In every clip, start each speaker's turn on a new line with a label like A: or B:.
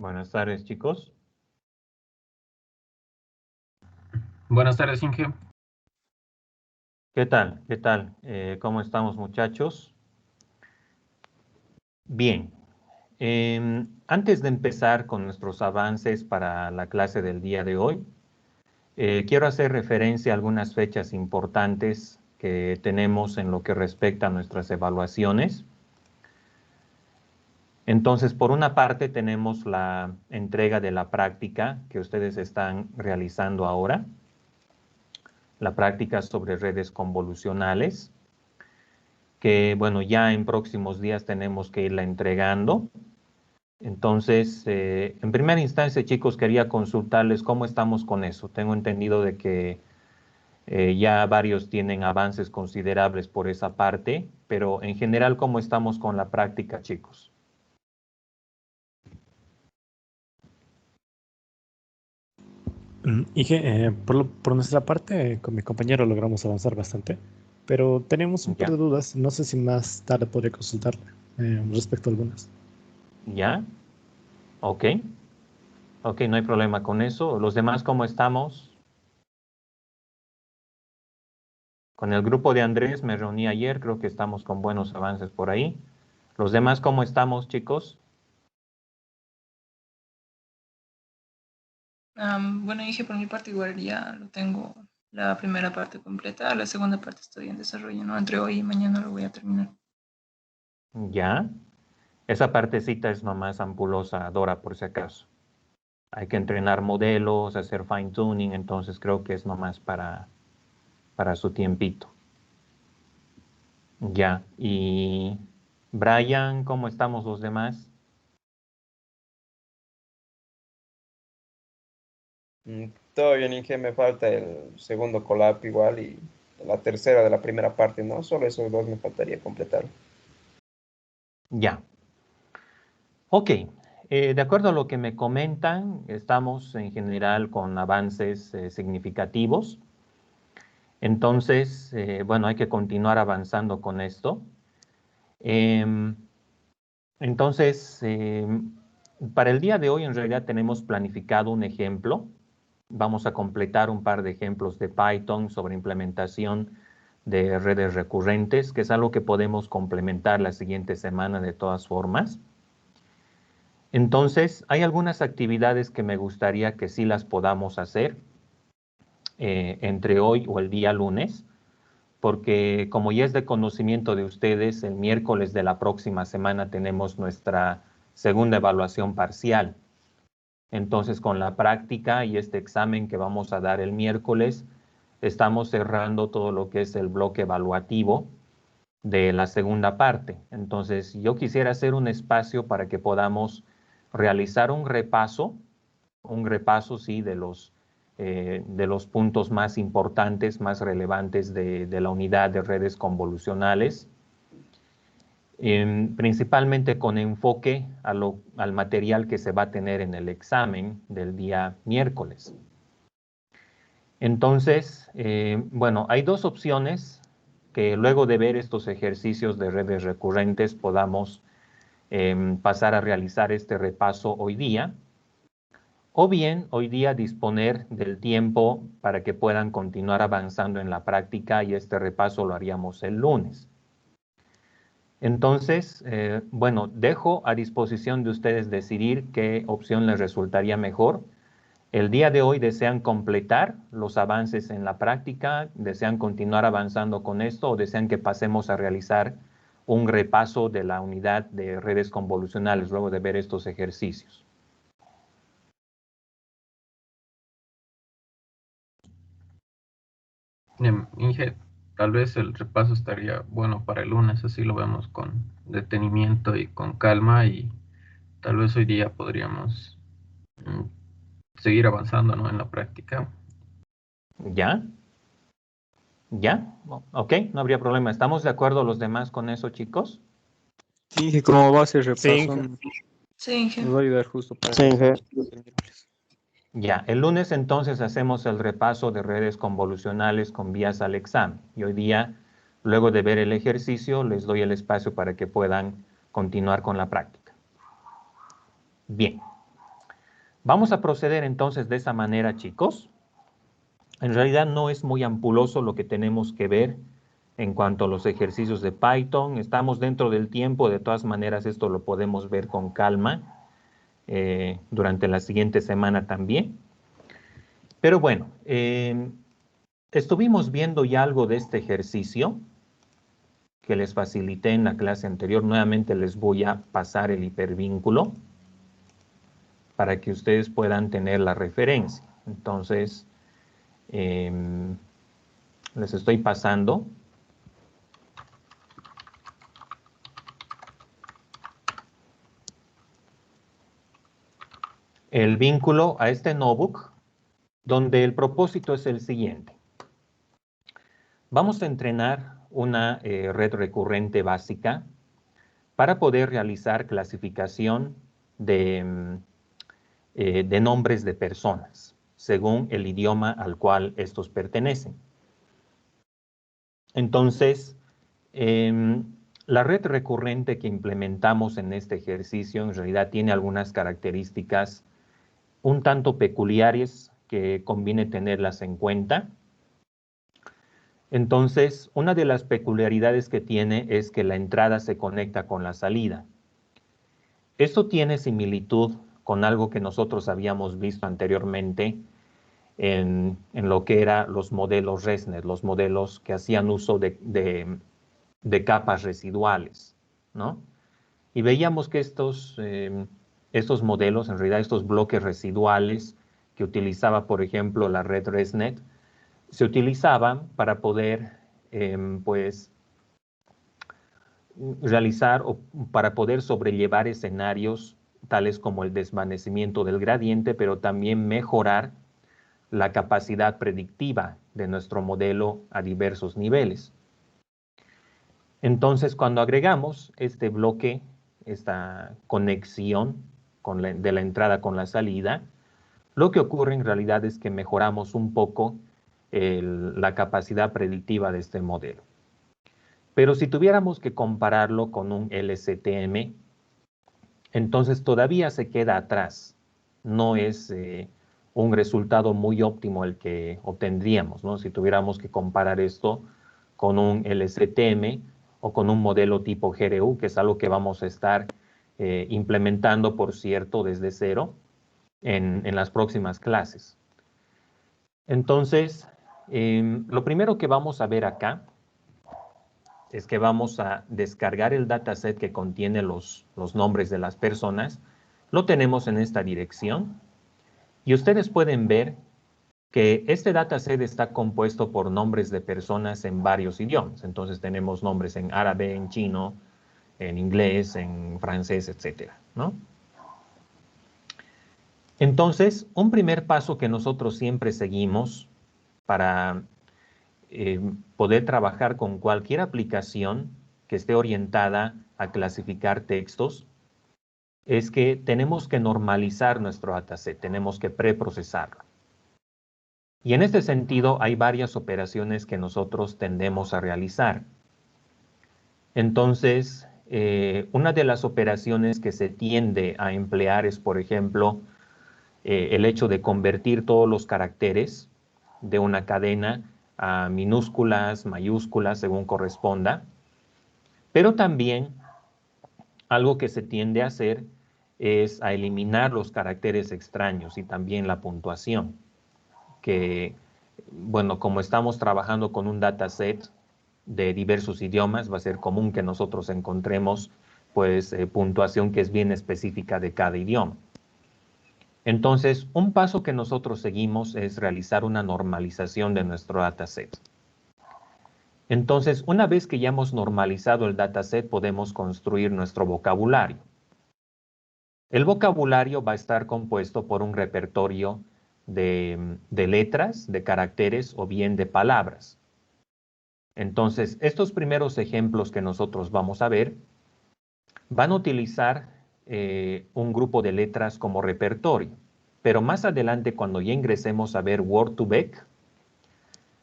A: Buenas tardes, chicos.
B: Buenas tardes, Inge.
A: ¿Qué tal? ¿Qué tal? ¿Cómo estamos, muchachos? Bien. Antes de empezar con nuestros avances para la clase del día de hoy, quiero hacer referencia a algunas fechas importantes que tenemos en lo que respecta a nuestras evaluaciones. Entonces, por una parte, tenemos la entrega de la práctica que ustedes están realizando ahora, la práctica sobre redes convolucionales, que bueno, ya en próximos días tenemos que irla entregando. Entonces, en primera instancia, chicos, quería consultarles cómo estamos con eso. Tengo entendido de que ya varios tienen avances considerables por esa parte, pero en general, ¿cómo estamos con la práctica, chicos?
C: Inge, por nuestra parte, con mi compañero logramos avanzar bastante, pero tenemos un par
A: Ya,
C: de dudas. No sé si más tarde podría consultarle respecto a algunas.
A: ya, ok, ok, no hay problema con eso. ¿Los demás cómo estamos? Con el grupo de Andrés me reuní ayer, creo que estamos con buenos avances por ahí. ¿Los demás cómo estamos, chicos?
D: Bueno, dije por mi parte igual ya lo tengo la primera parte completa, la segunda parte estoy en desarrollo, ¿no? Entre hoy y mañana lo voy a terminar.
A: Ya. Esa partecita es nomás ampulosa, Dora, por si acaso. Hay que entrenar modelos, hacer fine tuning, entonces creo que es nomás para su tiempito. Ya. Y Brian, ¿cómo estamos los demás?
E: Todo bien, Inge, me falta el segundo collab igual y la tercera de la primera parte, ¿no? Solo esos dos me faltaría completar.
A: Ya. Ok. De acuerdo a lo que me comentan, estamos en general con avances significativos. Entonces, bueno, hay que continuar avanzando con esto. Em, entonces, para el día de hoy en realidad tenemos planificado un ejemplo. Vamos a completar un par de ejemplos de Python sobre implementación de redes recurrentes, que es algo que podemos complementar la siguiente semana de todas formas. Entonces, hay algunas actividades que me gustaría que sí las podamos hacer entre hoy o el día lunes, porque como ya es de conocimiento de ustedes, el miércoles de la próxima semana tenemos nuestra segunda evaluación parcial. Entonces, con la práctica y este examen que vamos a dar el miércoles, estamos cerrando todo lo que es el bloque evaluativo de la segunda parte. Entonces, yo quisiera hacer un espacio para que podamos realizar un repaso, sí, de los puntos más importantes, más relevantes de la unidad de redes convolucionales, principalmente con enfoque al material que se va a tener en el examen del día miércoles. Entonces, bueno, hay dos opciones que luego de ver estos ejercicios de redes recurrentes podamos pasar a realizar este repaso hoy día, o bien hoy día disponer del tiempo para que puedan continuar avanzando en la práctica y este repaso lo haríamos el lunes. Entonces, bueno, dejo a disposición de ustedes decidir qué opción les resultaría mejor. El día de hoy desean completar los avances en la práctica, desean continuar avanzando con esto o desean que pasemos a realizar un repaso de la unidad de redes convolucionales luego de ver estos ejercicios.
B: Inge, tal vez el repaso estaría bueno para el lunes, así lo vemos con detenimiento y con calma y tal vez hoy día podríamos mm, seguir avanzando, ¿no? En la práctica.
A: ¿Ya? ¿Ya? Ok, no habría problema. ¿Estamos de acuerdo los demás con eso, chicos?
F: Sí, Inge, como va a ser repaso,
C: Sí, Inge.
D: Sí, Inge.
F: nos va a ayudar justo para
E: Sí, Inge.
F: el miércoles.
A: Ya, el lunes entonces hacemos el repaso de redes convolucionales con vías al examen. Y hoy día, luego de ver el ejercicio, les doy el espacio para que puedan continuar con la práctica. Bien. Vamos a proceder entonces de esa manera, chicos. En realidad no es muy ampuloso lo que tenemos que ver en cuanto a los ejercicios de Python. Estamos dentro del tiempo, de todas maneras esto lo podemos ver con calma durante la siguiente semana también. Pero bueno, estuvimos viendo ya algo de este ejercicio que les facilité en la clase anterior. Nuevamente les voy a pasar el hipervínculo para que ustedes puedan tener la referencia. Entonces, les estoy pasando. El vínculo a este notebook, donde el propósito es el siguiente. Vamos a entrenar una red recurrente básica para poder realizar clasificación de nombres de personas, según el idioma al cual estos pertenecen. Entonces, la red recurrente que implementamos en este ejercicio en realidad tiene algunas características un tanto peculiares que conviene tenerlas en cuenta. Entonces, una de las peculiaridades que tiene es que la entrada se conecta con la salida. Esto tiene similitud con algo que nosotros habíamos visto anteriormente en lo que eran los modelos ResNet, los modelos que hacían uso de capas residuales, ¿no? Y veíamos que estos modelos, en realidad estos bloques residuales que utilizaba, por ejemplo, la red ResNet, se utilizaban para poder, pues, realizar o para poder sobrellevar escenarios tales como el desvanecimiento del gradiente, pero también mejorar la capacidad predictiva de nuestro modelo a diversos niveles. Entonces, cuando agregamos este bloque, esta conexión de la entrada con la salida, lo que ocurre en realidad es que mejoramos un poco la capacidad predictiva de este modelo. Pero si tuviéramos que compararlo con un LSTM, entonces todavía se queda atrás. No es un resultado muy óptimo el que obtendríamos, ¿no? Si tuviéramos que comparar esto con un LSTM o con un modelo tipo GRU, que es algo que vamos a estar implementando, por cierto, desde cero en las próximas clases. Entonces, lo primero que vamos a ver acá es que vamos a descargar el dataset que contiene los nombres de las personas. Lo tenemos en esta dirección. Y ustedes pueden ver que este dataset está compuesto por nombres de personas en varios idiomas. Entonces tenemos nombres en árabe, en chino, en inglés, en francés, etcétera, ¿no? Entonces, un primer paso que nosotros siempre seguimos para poder trabajar con cualquier aplicación que esté orientada a clasificar textos es que tenemos que normalizar nuestro dataset, tenemos que preprocesarlo. Y en este sentido hay varias operaciones que nosotros tendemos a realizar. Entonces, una de las operaciones que se tiende a emplear es, por ejemplo, el hecho de convertir todos los caracteres de una cadena a minúsculas, mayúsculas, según corresponda. Pero también algo que se tiende a hacer es a eliminar los caracteres extraños y también la puntuación, que, bueno, como estamos trabajando con un dataset de diversos idiomas, va a ser común que nosotros encontremos, pues, puntuación que es bien específica de cada idioma. Entonces, un paso que nosotros seguimos es realizar una normalización de nuestro dataset. Entonces, una vez que ya hemos normalizado el dataset, podemos construir nuestro vocabulario. El vocabulario va a estar compuesto por un repertorio de letras, de caracteres o bien de palabras. Entonces, estos primeros ejemplos que nosotros vamos a ver van a utilizar un grupo de letras como repertorio. Pero más adelante, cuando ya ingresemos a ver Word2Vec,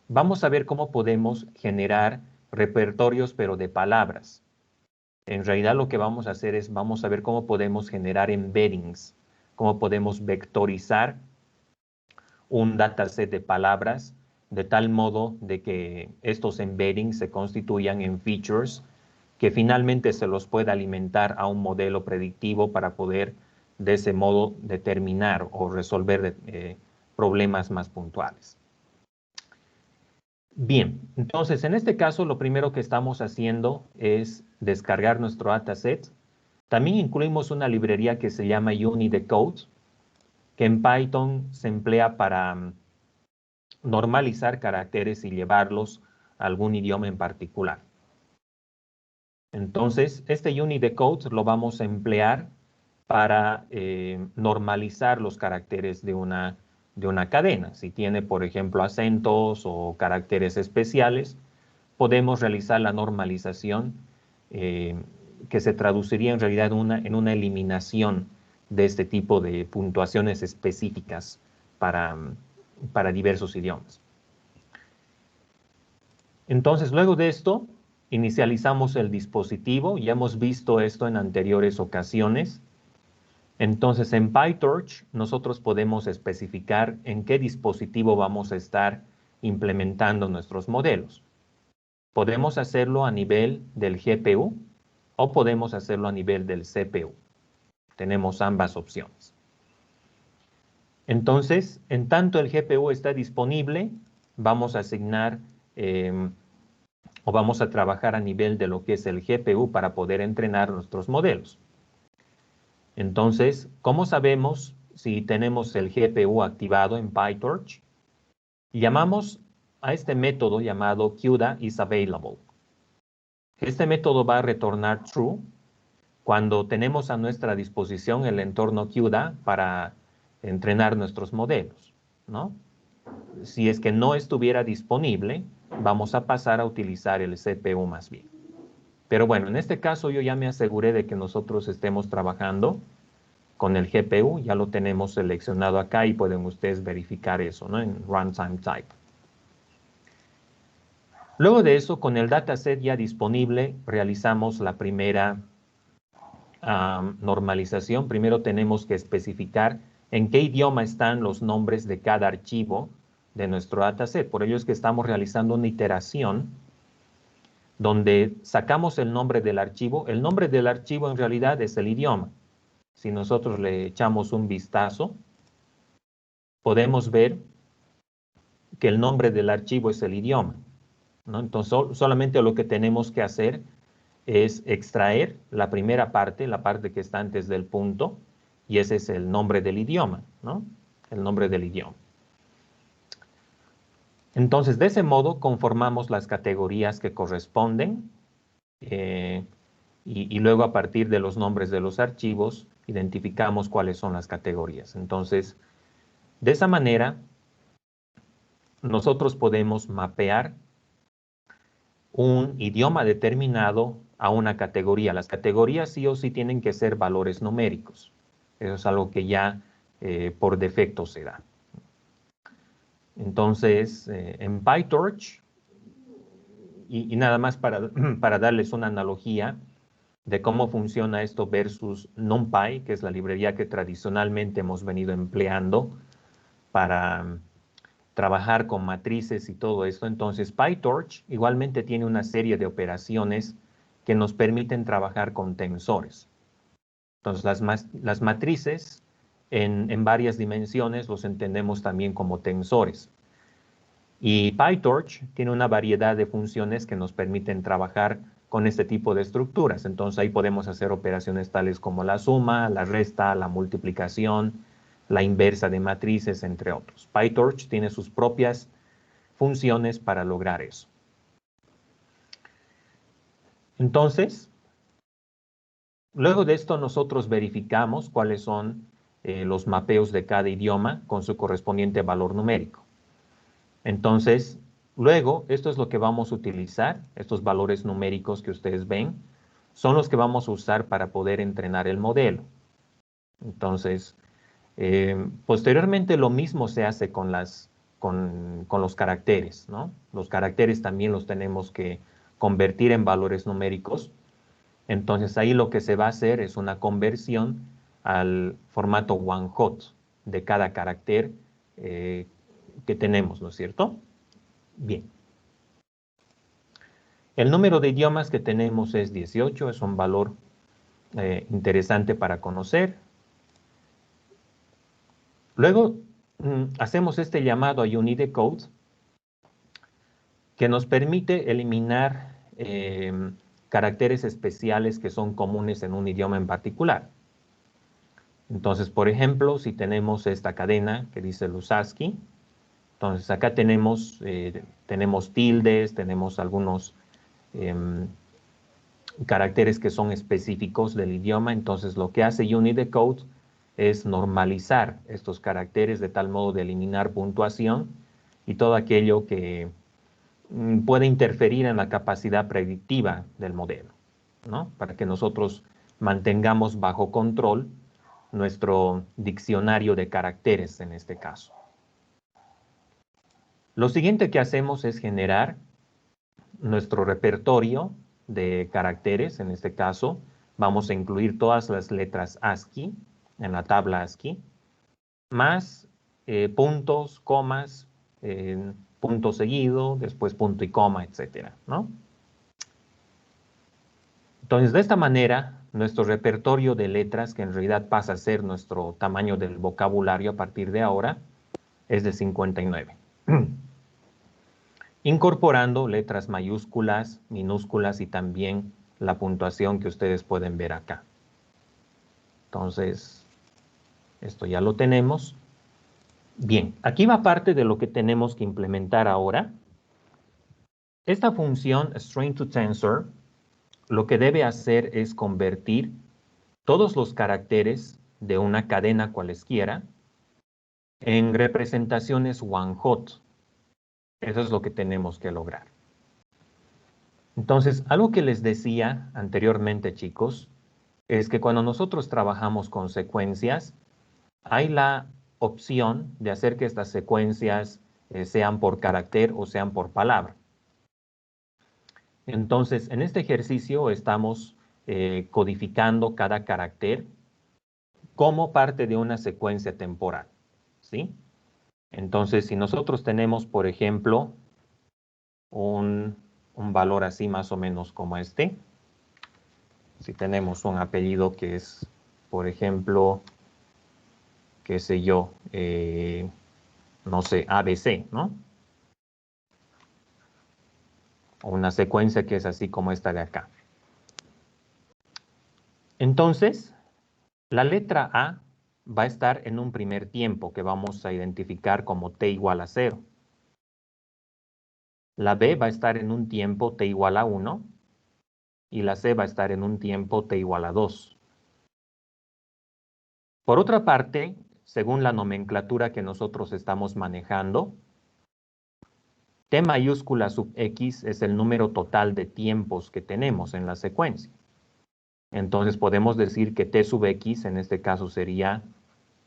A: vamos a ver cómo podemos generar repertorios, pero de palabras. En realidad lo que vamos a hacer es, vamos a ver cómo podemos generar embeddings, cómo podemos vectorizar un dataset de palabras de tal modo de que estos embeddings se constituyan en features que finalmente se los pueda alimentar a un modelo predictivo para poder de ese modo determinar o resolver problemas más puntuales. Bien, entonces en este caso lo primero que estamos haciendo es descargar nuestro dataset. También incluimos una librería que se llama UniDecode, que en Python se emplea para normalizar caracteres y llevarlos a algún idioma en particular. Entonces, este UniDecode lo vamos a emplear para normalizar los caracteres de una cadena. Si tiene, por ejemplo, acentos o caracteres especiales, podemos realizar la normalización que se traduciría en realidad en una eliminación de este tipo de puntuaciones específicas para diversos idiomas. Entonces, luego de esto, inicializamos el dispositivo. Ya hemos visto esto en anteriores ocasiones. Entonces, en PyTorch, nosotros podemos especificar en qué dispositivo vamos a estar implementando nuestros modelos. Podemos hacerlo a nivel del GPU o podemos hacerlo a nivel del CPU. Tenemos ambas opciones. Entonces, en tanto el GPU está disponible, vamos a asignar o vamos a trabajar a nivel de lo que es el GPU para poder entrenar nuestros modelos. Entonces, ¿cómo sabemos si tenemos el GPU activado en PyTorch? Llamamos a este método llamado CUDA_IsAvailable. Este método va a retornar true cuando tenemos a nuestra disposición el entorno CUDA para entrenar nuestros modelos, ¿no? Si es que no estuviera disponible, vamos a pasar a utilizar el CPU más bien. Pero bueno, en este caso yo ya me aseguré de que nosotros estemos trabajando con el GPU, ya lo tenemos seleccionado acá y pueden ustedes verificar eso, ¿no? En Runtime Type. Luego de eso, con el dataset ya disponible, realizamos la primera normalización. Primero tenemos que especificar en qué idioma están los nombres de cada archivo de nuestro dataset. Por ello es que estamos realizando una iteración donde sacamos el nombre del archivo. El nombre del archivo en realidad es el idioma. Si nosotros le echamos un vistazo, podemos ver que el nombre del archivo es el idioma, ¿no? Entonces, solamente lo que tenemos que hacer es extraer la primera parte, la parte que está antes del punto, y ese es el nombre del idioma, ¿no? El nombre del idioma. Entonces, de ese modo, conformamos las categorías que corresponden y luego a partir de los nombres de los archivos, identificamos cuáles son las categorías. Entonces, de esa manera, nosotros podemos mapear un idioma determinado a una categoría. Las categorías sí o sí tienen que ser valores numéricos. Eso es algo que ya por defecto se da. Entonces, en PyTorch, y nada más para darles una analogía de cómo funciona esto versus NumPy, que es la librería que tradicionalmente hemos venido empleando para trabajar con matrices y todo esto. Entonces, PyTorch igualmente tiene una serie de operaciones que nos permiten trabajar con tensores. Entonces, las matrices en varias dimensiones los entendemos también como tensores. Y PyTorch tiene una variedad de funciones que nos permiten trabajar con este tipo de estructuras. Entonces, ahí podemos hacer operaciones tales como la suma, la resta, la multiplicación, la inversa de matrices, entre otros. PyTorch tiene sus propias funciones para lograr eso. Entonces, luego de esto nosotros verificamos cuáles son los mapeos de cada idioma con su correspondiente valor numérico. Entonces, luego, esto es lo que vamos a utilizar, estos valores numéricos que ustedes ven, son los que vamos a usar para poder entrenar el modelo. Entonces, posteriormente lo mismo se hace con los caracteres, ¿no? Los caracteres también los tenemos que convertir en valores numéricos. Entonces ahí lo que se va a hacer es una conversión al formato one hot de cada carácter que tenemos, ¿no es cierto? Bien. El número de idiomas que tenemos es 18, es un valor interesante para conocer. Luego hacemos este llamado a UniDecode que nos permite eliminar caracteres especiales que son comunes en un idioma en particular. Entonces, por ejemplo, si tenemos esta cadena que dice Lusaski, entonces acá tenemos tildes, tenemos algunos caracteres que son específicos del idioma. Entonces, lo que hace UniDecode es normalizar estos caracteres de tal modo de eliminar puntuación y todo aquello que puede interferir en la capacidad predictiva del modelo, ¿no? Para que nosotros mantengamos bajo control nuestro diccionario de caracteres en este caso. Lo siguiente que hacemos es generar nuestro repertorio de caracteres. En este caso, vamos a incluir todas las letras ASCII en la tabla ASCII, más puntos, comas, punto seguido, después punto y coma, etcétera, ¿no? Entonces, de esta manera, nuestro repertorio de letras, que en realidad pasa a ser nuestro tamaño del vocabulario a partir de ahora, es de 59. Incorporando letras mayúsculas, minúsculas y también la puntuación que ustedes pueden ver acá. Entonces, esto ya lo tenemos. Bien, aquí va parte de lo que tenemos que implementar ahora. Esta función string to tensor lo que debe hacer es convertir todos los caracteres de una cadena cualesquiera en representaciones one hot. Eso es lo que tenemos que lograr. Entonces, algo que les decía anteriormente, chicos, es que cuando nosotros trabajamos con secuencias, hay la opción de hacer que estas secuencias sean por carácter o sean por palabra. Entonces, en este ejercicio estamos codificando cada carácter como parte de una secuencia temporal, ¿sí? Entonces, si nosotros tenemos, por ejemplo, un valor así más o menos como este, si tenemos un apellido que es, por ejemplo, qué sé yo, no sé, ABC, ¿no? O una secuencia que es así como esta de acá. Entonces, la letra A va a estar en un primer tiempo que vamos a identificar como t igual a 0. La B va a estar en un tiempo t igual a 1 y la C va a estar en un tiempo t igual a 2. Por otra parte, según la nomenclatura que nosotros estamos manejando, t mayúscula sub x es el número total de tiempos que tenemos en la secuencia. Entonces podemos decir que t sub x en este caso sería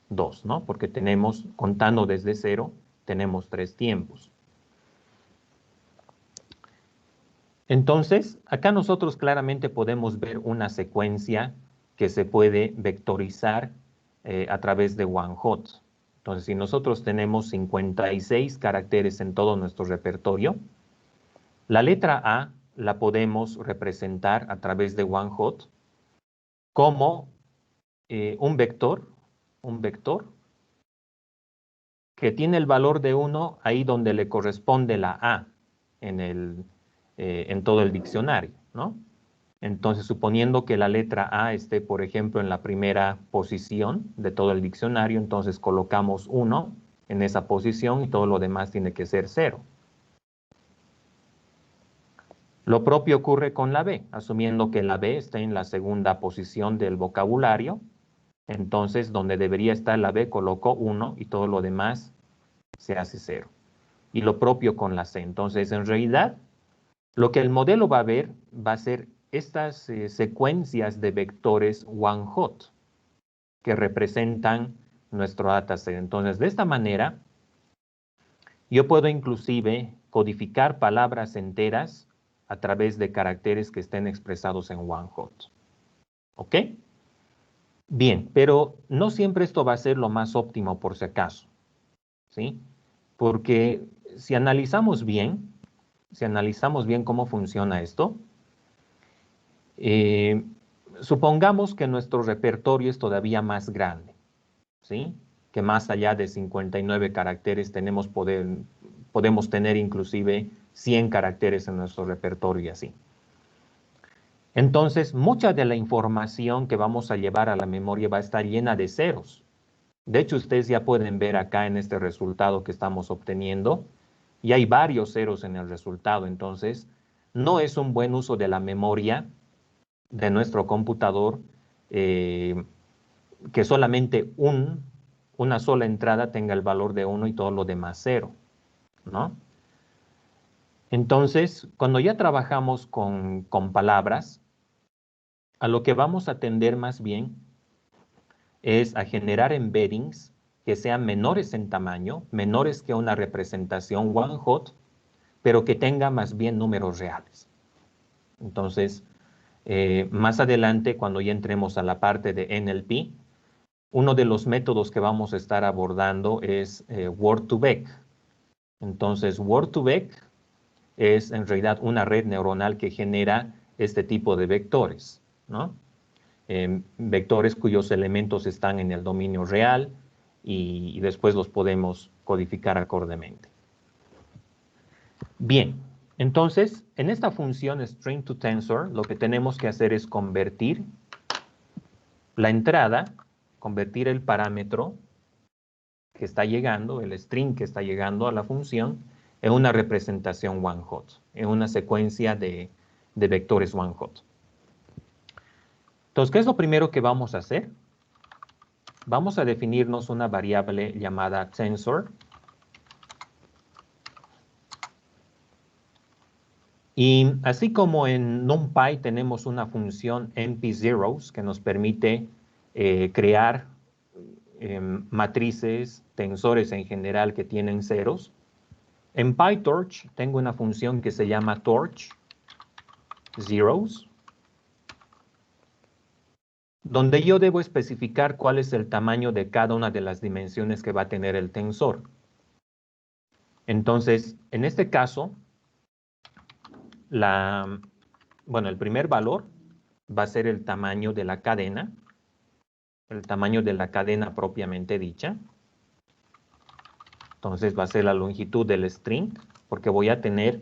A: 2, ¿no? Porque tenemos, contando desde 0, tenemos 3 tiempos. Entonces, acá nosotros claramente podemos ver una secuencia que se puede vectorizar a través de one hot. Entonces, si nosotros tenemos 56 caracteres en todo nuestro repertorio, la letra A la podemos representar a través de one hot como un vector que tiene el valor de 1 ahí donde le corresponde la A en todo el diccionario, ¿no? Entonces, suponiendo que la letra A esté, por ejemplo, en la primera posición de todo el diccionario, entonces colocamos 1 en esa posición y todo lo demás tiene que ser 0. Lo propio ocurre con la B, asumiendo que la B está en la segunda posición del vocabulario, entonces donde debería estar la B coloco 1 y todo lo demás se hace 0. Y lo propio con la C. Entonces, en realidad, lo que el modelo va a ver va a ser estas secuencias de vectores one hot que representan nuestro dataset. Entonces, de esta manera, yo puedo inclusive codificar palabras enteras a través de caracteres que estén expresados en one hot. ¿Ok? Bien, pero no siempre esto va a ser lo más óptimo por si acaso, ¿sí? Porque si analizamos bien cómo funciona esto, eh, supongamos que nuestro repertorio es todavía más grande, ¿sí? Que más allá de 59 caracteres podemos tener inclusive 100 caracteres en nuestro repertorio y así. Entonces, mucha de la información que vamos a llevar a la memoria va a estar llena de ceros. De hecho, ustedes ya pueden ver acá en este resultado que estamos obteniendo, y hay varios ceros en el resultado. Entonces, no es un buen uso de la memoria de nuestro computador que solamente una sola entrada tenga el valor de 1 y todo lo demás 0, ¿no? Entonces, cuando ya trabajamos con palabras, a lo que vamos a tender más bien es a generar embeddings que sean menores en tamaño, menores que una representación one hot, pero que tenga más bien números reales. Entonces, más adelante, cuando ya entremos a la parte de NLP, uno de los métodos que vamos a estar abordando es Word2Vec. Entonces, Word2Vec es en realidad una red neuronal que genera este tipo de vectores, ¿no? Vectores cuyos elementos están en el dominio real y después los podemos codificar acordemente. Bien, entonces, en esta función string to tensor, lo que tenemos que hacer es convertir la entrada, convertir el parámetro que está llegando, el string que está llegando a la función, en una representación one hot, en una secuencia de vectores one hot. Entonces, ¿qué es lo primero que vamos a hacer? Vamos a definirnos una variable llamada tensor. Y así como en NumPy tenemos una función np-zeros que nos permite crear matrices, tensores en general que tienen ceros, en PyTorch tengo una función que se llama torch zeros, donde yo debo especificar cuál es el tamaño de cada una de las dimensiones que va a tener el tensor. Entonces, en este caso, el primer valor va a ser el tamaño de la cadena, propiamente dicha. Entonces va a ser la longitud del string, porque voy a tener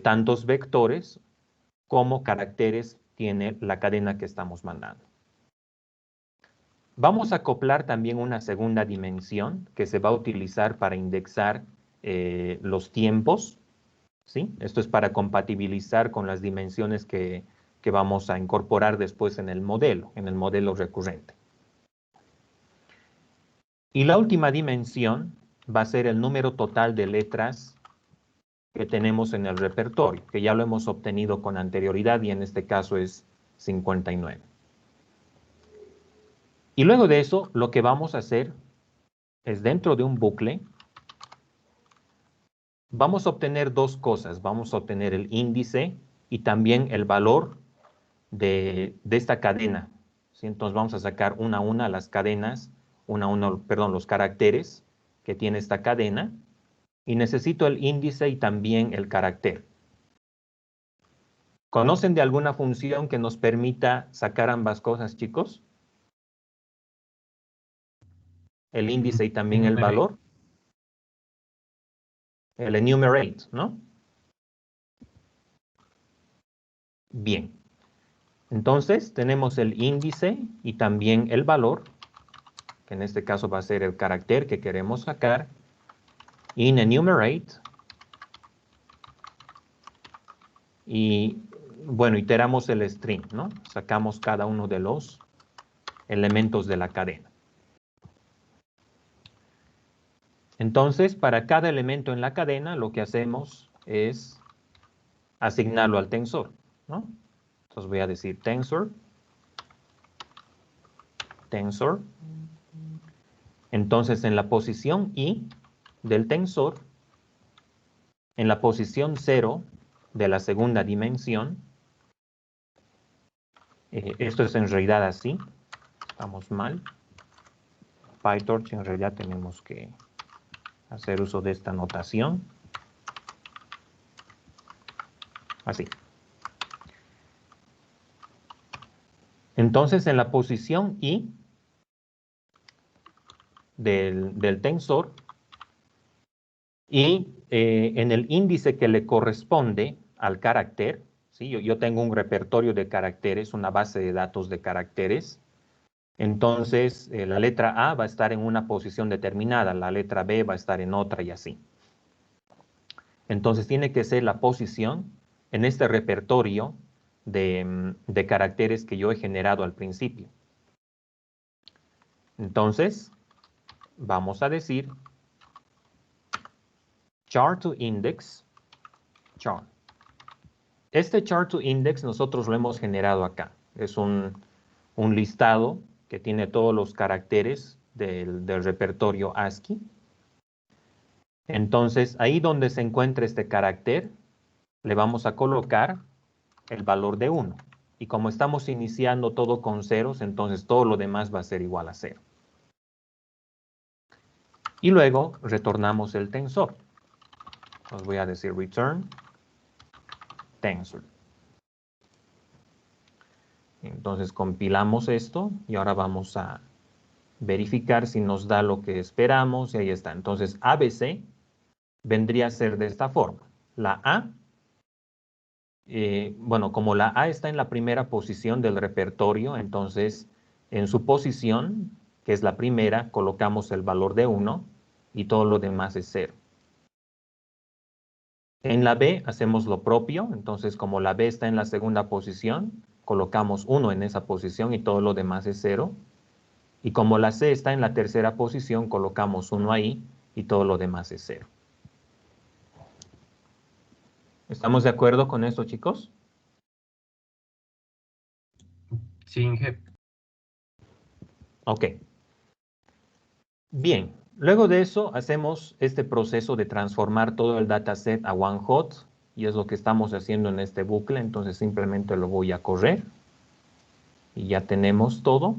A: tantos vectores como caracteres tiene la cadena que estamos mandando. Vamos a acoplar también una segunda dimensión que se va a utilizar para indexar los tiempos, ¿sí? Esto es para compatibilizar con las dimensiones que vamos a incorporar después en el modelo recurrente. Y la última dimensión va a ser el número total de letras que tenemos en el repertorio, que ya lo hemos obtenido con anterioridad y en este caso es 59. Y luego de eso, lo que vamos a hacer es dentro de un bucle, vamos a obtener dos cosas. Vamos a obtener el índice y también el valor de esta cadena, ¿sí? Entonces vamos a sacar una a una las cadenas, los caracteres que tiene esta cadena, y necesito el índice y también el carácter. ¿Conocen de alguna función que nos permita sacar ambas cosas, chicos? El índice y también el valor. El enumerate, ¿no? Bien. Entonces, tenemos el índice y también el valor, que en este caso va a ser el carácter que queremos sacar. In enumerate. Y, bueno, iteramos el string, ¿no? Sacamos cada uno de los elementos de la cadena. Entonces, para cada elemento en la cadena, lo que hacemos es asignarlo al tensor, ¿no? Entonces voy a decir tensor. Entonces, en la posición i del tensor, en la posición 0 de la segunda dimensión, esto es en realidad así, Estamos mal. PyTorch, en realidad tenemos que hacer uso de esta notación. Así. Entonces, en la posición I del tensor y en el índice que le corresponde al carácter, ¿sí? Yo tengo un repertorio de caracteres, una base de datos de caracteres. Entonces, la letra A va a estar en una posición determinada, la letra B va a estar en otra y así. Entonces, tiene que ser la posición en este repertorio de caracteres que yo he generado al principio. Entonces, vamos a decir char to index, char. Este char to index nosotros lo hemos generado acá. Es un listado que tiene todos los caracteres del repertorio ASCII. Entonces, ahí donde se encuentra este carácter, le vamos a colocar el valor de 1. Y como estamos iniciando todo con ceros, entonces todo lo demás va a ser igual a 0. Y luego retornamos el tensor. Os voy a decir return tensor. Entonces compilamos esto y ahora vamos a verificar si nos da lo que esperamos y ahí está. Entonces ABC vendría a ser de esta forma. La A, bueno, como la A está en la primera posición del repertorio, entonces en su posición, que es la primera, colocamos el valor de 1 y todo lo demás es 0. En la B hacemos lo propio, entonces como la B está en la segunda posición, colocamos 1 en esa posición y todo lo demás es 0. Y como la C está en la tercera posición, colocamos 1 ahí y todo lo demás es 0. ¿Estamos de acuerdo con esto, chicos?
B: Sí, Inge.
A: Ok. Bien, luego de eso hacemos este proceso de transformar todo el dataset a one hot y es lo que estamos haciendo en este bucle, entonces simplemente lo voy a correr y ya tenemos todo.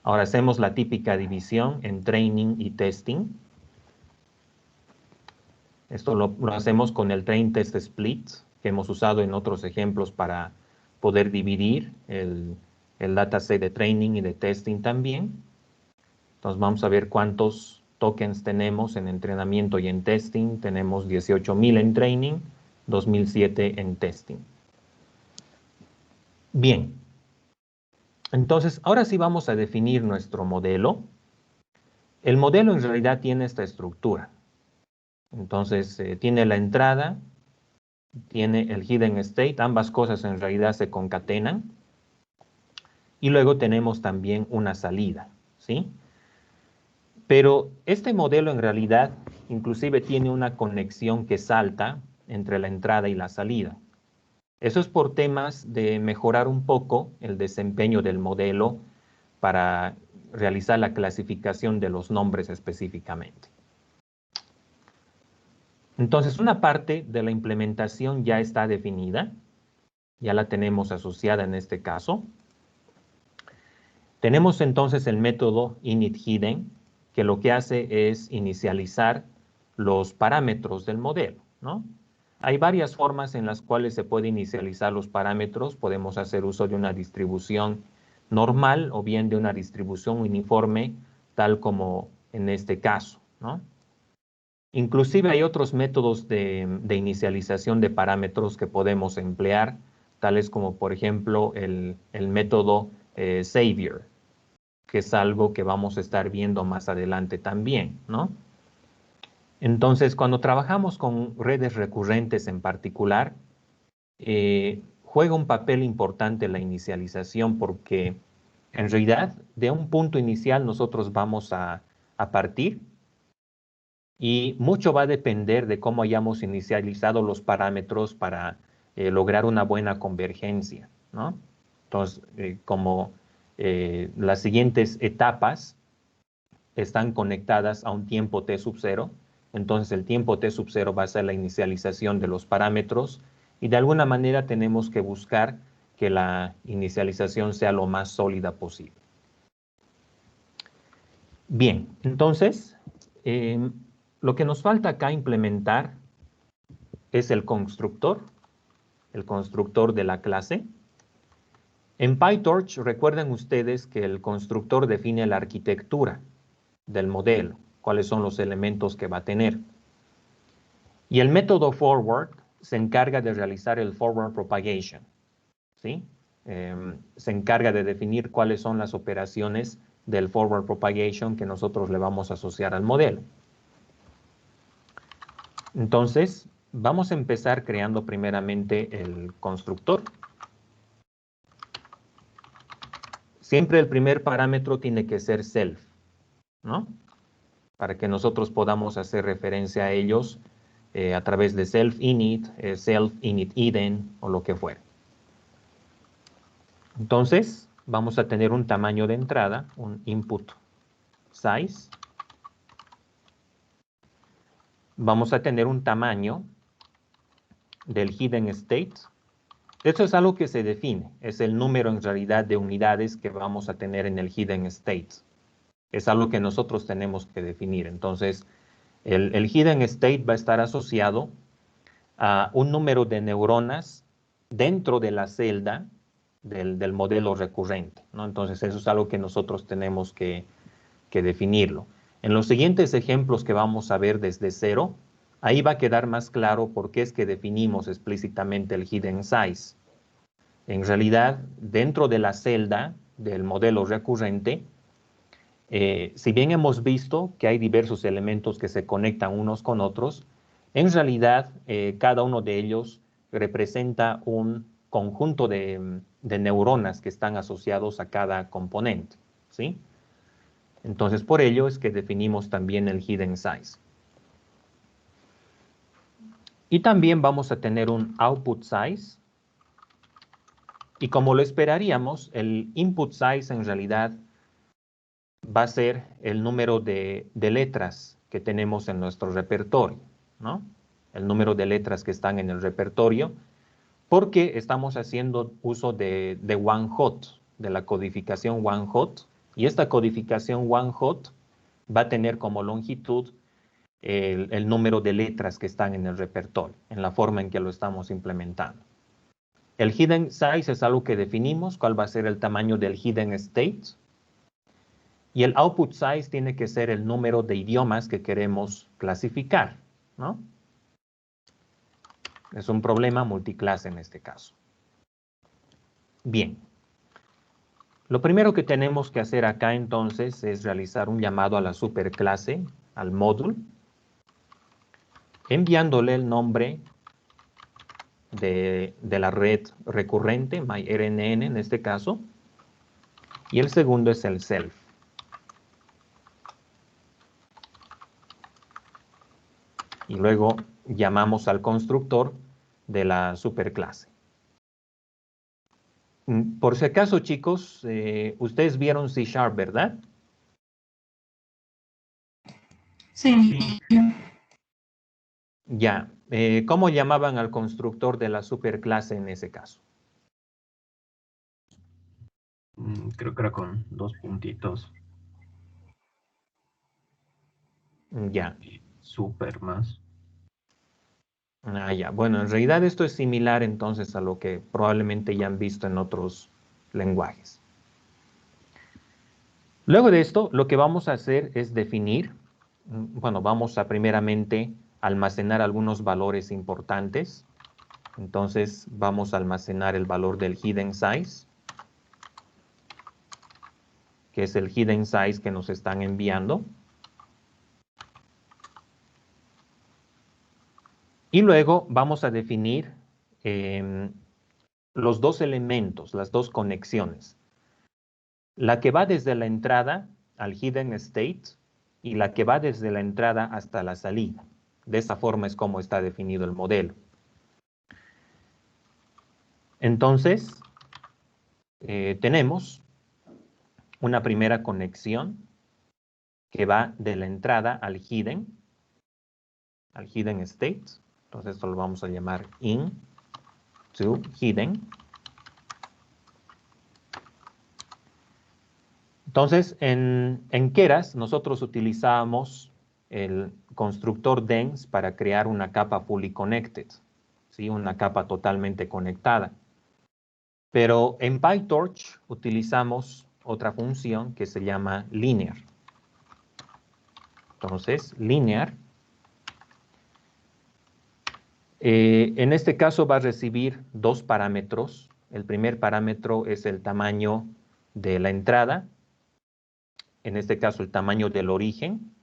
A: Ahora hacemos la típica división en training y testing. Esto lo hacemos con el train test split que hemos usado en otros ejemplos para poder dividir el dataset de training y de testing también. Entonces vamos a ver cuántos tokens tenemos en entrenamiento y en testing. Tenemos 18,000 en training, 2007 en testing. Bien. Entonces, ahora sí vamos a definir nuestro modelo. El modelo en realidad tiene esta estructura. Entonces, tiene la entrada, tiene el hidden state, ambas cosas en realidad se concatenan. Y luego tenemos también una salida, ¿sí? Pero este modelo en realidad inclusive tiene una conexión que salta entre la entrada y la salida. Eso es por temas de mejorar un poco el desempeño del modelo para realizar la clasificación de los nombres específicamente. Entonces, una parte de la implementación ya está definida, ya la tenemos asociada en este caso. Tenemos entonces el método initHidden, que lo que hace es inicializar los parámetros del modelo, ¿no? Hay varias formas en las cuales se puede inicializar los parámetros. Podemos hacer uso de una distribución normal o bien de una distribución uniforme, tal como en este caso, ¿no? Inclusive hay otros métodos de inicialización de parámetros que podemos emplear, tales como, por ejemplo, el método Savior, que es algo que vamos a estar viendo más adelante también, ¿no? Entonces, cuando trabajamos con redes recurrentes en particular, juega un papel importante la inicialización porque en realidad de un punto inicial nosotros vamos a partir y mucho va a depender de cómo hayamos inicializado los parámetros para lograr una buena convergencia, ¿no? Entonces, como las siguientes etapas están conectadas a un tiempo t sub 0, entonces el tiempo t sub 0 va a ser la inicialización de los parámetros y de alguna manera tenemos que buscar que la inicialización sea lo más sólida posible. Bien, entonces, lo que nos falta acá implementar es el constructor de la clase. En PyTorch, recuerden ustedes que el constructor define la arquitectura del modelo, cuáles son los elementos que va a tener. Y el método forward se encarga de realizar el forward propagation, ¿sí? Se encarga de definir cuáles son las operaciones del forward propagation que nosotros le vamos a asociar al modelo. Entonces, vamos a empezar creando primeramente el constructor. Siempre el primer parámetro tiene que ser self, ¿no? Para que nosotros podamos hacer referencia a ellos a través de self init hidden o lo que fuera. Entonces, vamos a tener un tamaño de entrada, un input size. Vamos a tener un tamaño del hidden state. Esto es algo que se define, es el número en realidad de unidades que vamos a tener en el hidden state. Es algo que nosotros tenemos que definir. Entonces, el hidden state va a estar asociado a un número de neuronas dentro de la celda del modelo recurrente, ¿no? Entonces, eso es algo que nosotros tenemos que definirlo. En los siguientes ejemplos que vamos a ver desde cero, ahí va a quedar más claro por qué es que definimos explícitamente el hidden size. En realidad, dentro de la celda del modelo recurrente, si bien hemos visto que hay diversos elementos que se conectan unos con otros, en realidad cada uno de ellos representa un conjunto de neuronas que están asociados a cada componente, ¿sí? Entonces, por ello es que definimos también el hidden size. Y también vamos a tener un output size. Y como lo esperaríamos, el input size en realidad va a ser el número de letras que tenemos en nuestro repertorio, ¿no? El número de letras que están en el repertorio, porque estamos haciendo uso de one hot, de la codificación one hot, y esta codificación one hot va a tener como longitud el número de letras que están en el repertorio, en la forma en que lo estamos implementando. El hidden size es algo que definimos, cuál va a ser el tamaño del hidden state, y el output size tiene que ser el número de idiomas que queremos clasificar, ¿no? Es un problema multiclase en este caso. Bien. Lo primero que tenemos que hacer acá entonces es realizar un llamado a la superclase, al módulo, enviándole el nombre de la red recurrente, myRNN en este caso, y el segundo es el self. Y luego llamamos al constructor de la superclase. Por si acaso, chicos, ustedes vieron C#, ¿verdad?
D: Sí.
A: Ya. ¿Cómo llamaban al constructor de la superclase en ese caso?
B: Creo que era con 2 puntitos.
A: Ya.
B: Y super más.
A: Ah, ya. Bueno, en realidad esto es similar entonces a lo que probablemente ya han visto en otros lenguajes. Luego de esto, lo que vamos a hacer es definir, bueno, vamos a primeramente almacenar algunos valores importantes. Entonces, vamos a almacenar el valor del hidden size, que es el hidden size que nos están enviando. Y luego vamos a definir los dos elementos, las dos conexiones. La que va desde la entrada al hidden state y la que va desde la entrada hasta la salida. De esa forma es como está definido el modelo. Entonces, tenemos una primera conexión que va de la entrada al hidden state. Entonces esto lo vamos a llamar in to hidden. Entonces, en Keras nosotros utilizamos el constructor dense para crear una capa fully connected, ¿sí? Una capa totalmente conectada. Pero en PyTorch utilizamos otra función que se llama linear. Entonces, linear, en este caso va a recibir dos parámetros. El primer parámetro es el tamaño de la entrada, en este caso el tamaño del origen,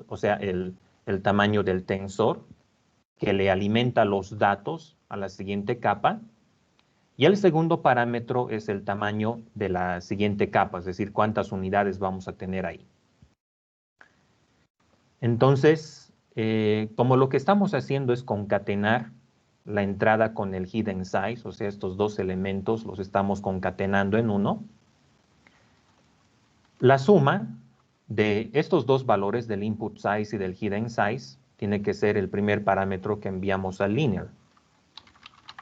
A: o sea, el tamaño del tensor que le alimenta los datos a la siguiente capa. Y el segundo parámetro es el tamaño de la siguiente capa, es decir, cuántas unidades vamos a tener ahí. Entonces, como lo que estamos haciendo es concatenar la entrada con el hidden size, o sea, estos dos elementos los estamos concatenando en uno, la suma de estos dos valores del input size y del hidden size tiene que ser el primer parámetro que enviamos al linear.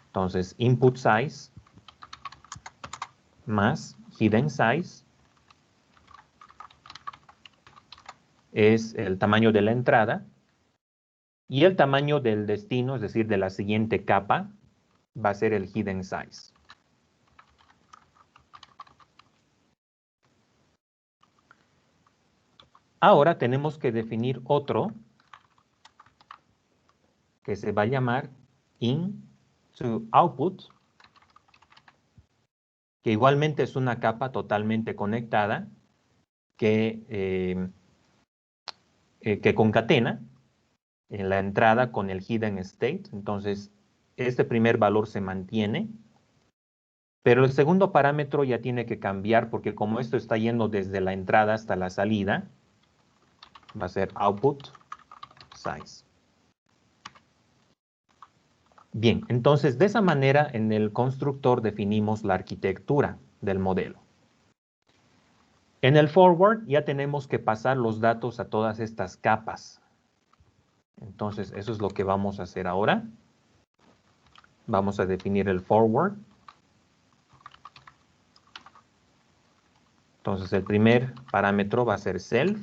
A: Entonces, input size más hidden size es el tamaño de la entrada y el tamaño del destino, es decir, de la siguiente capa, va a ser el hidden size. Ahora tenemos que definir otro que se va a llamar inToOutput, que igualmente es una capa totalmente conectada que concatena en la entrada con el hidden state. Entonces, este primer valor se mantiene, pero el segundo parámetro ya tiene que cambiar porque como esto está yendo desde la entrada hasta la salida, va a ser output size. Bien, entonces de esa manera en el constructor definimos la arquitectura del modelo. En el forward ya tenemos que pasar los datos a todas estas capas. Entonces eso es lo que vamos a hacer ahora. Vamos a definir el forward. Entonces el primer parámetro va a ser self.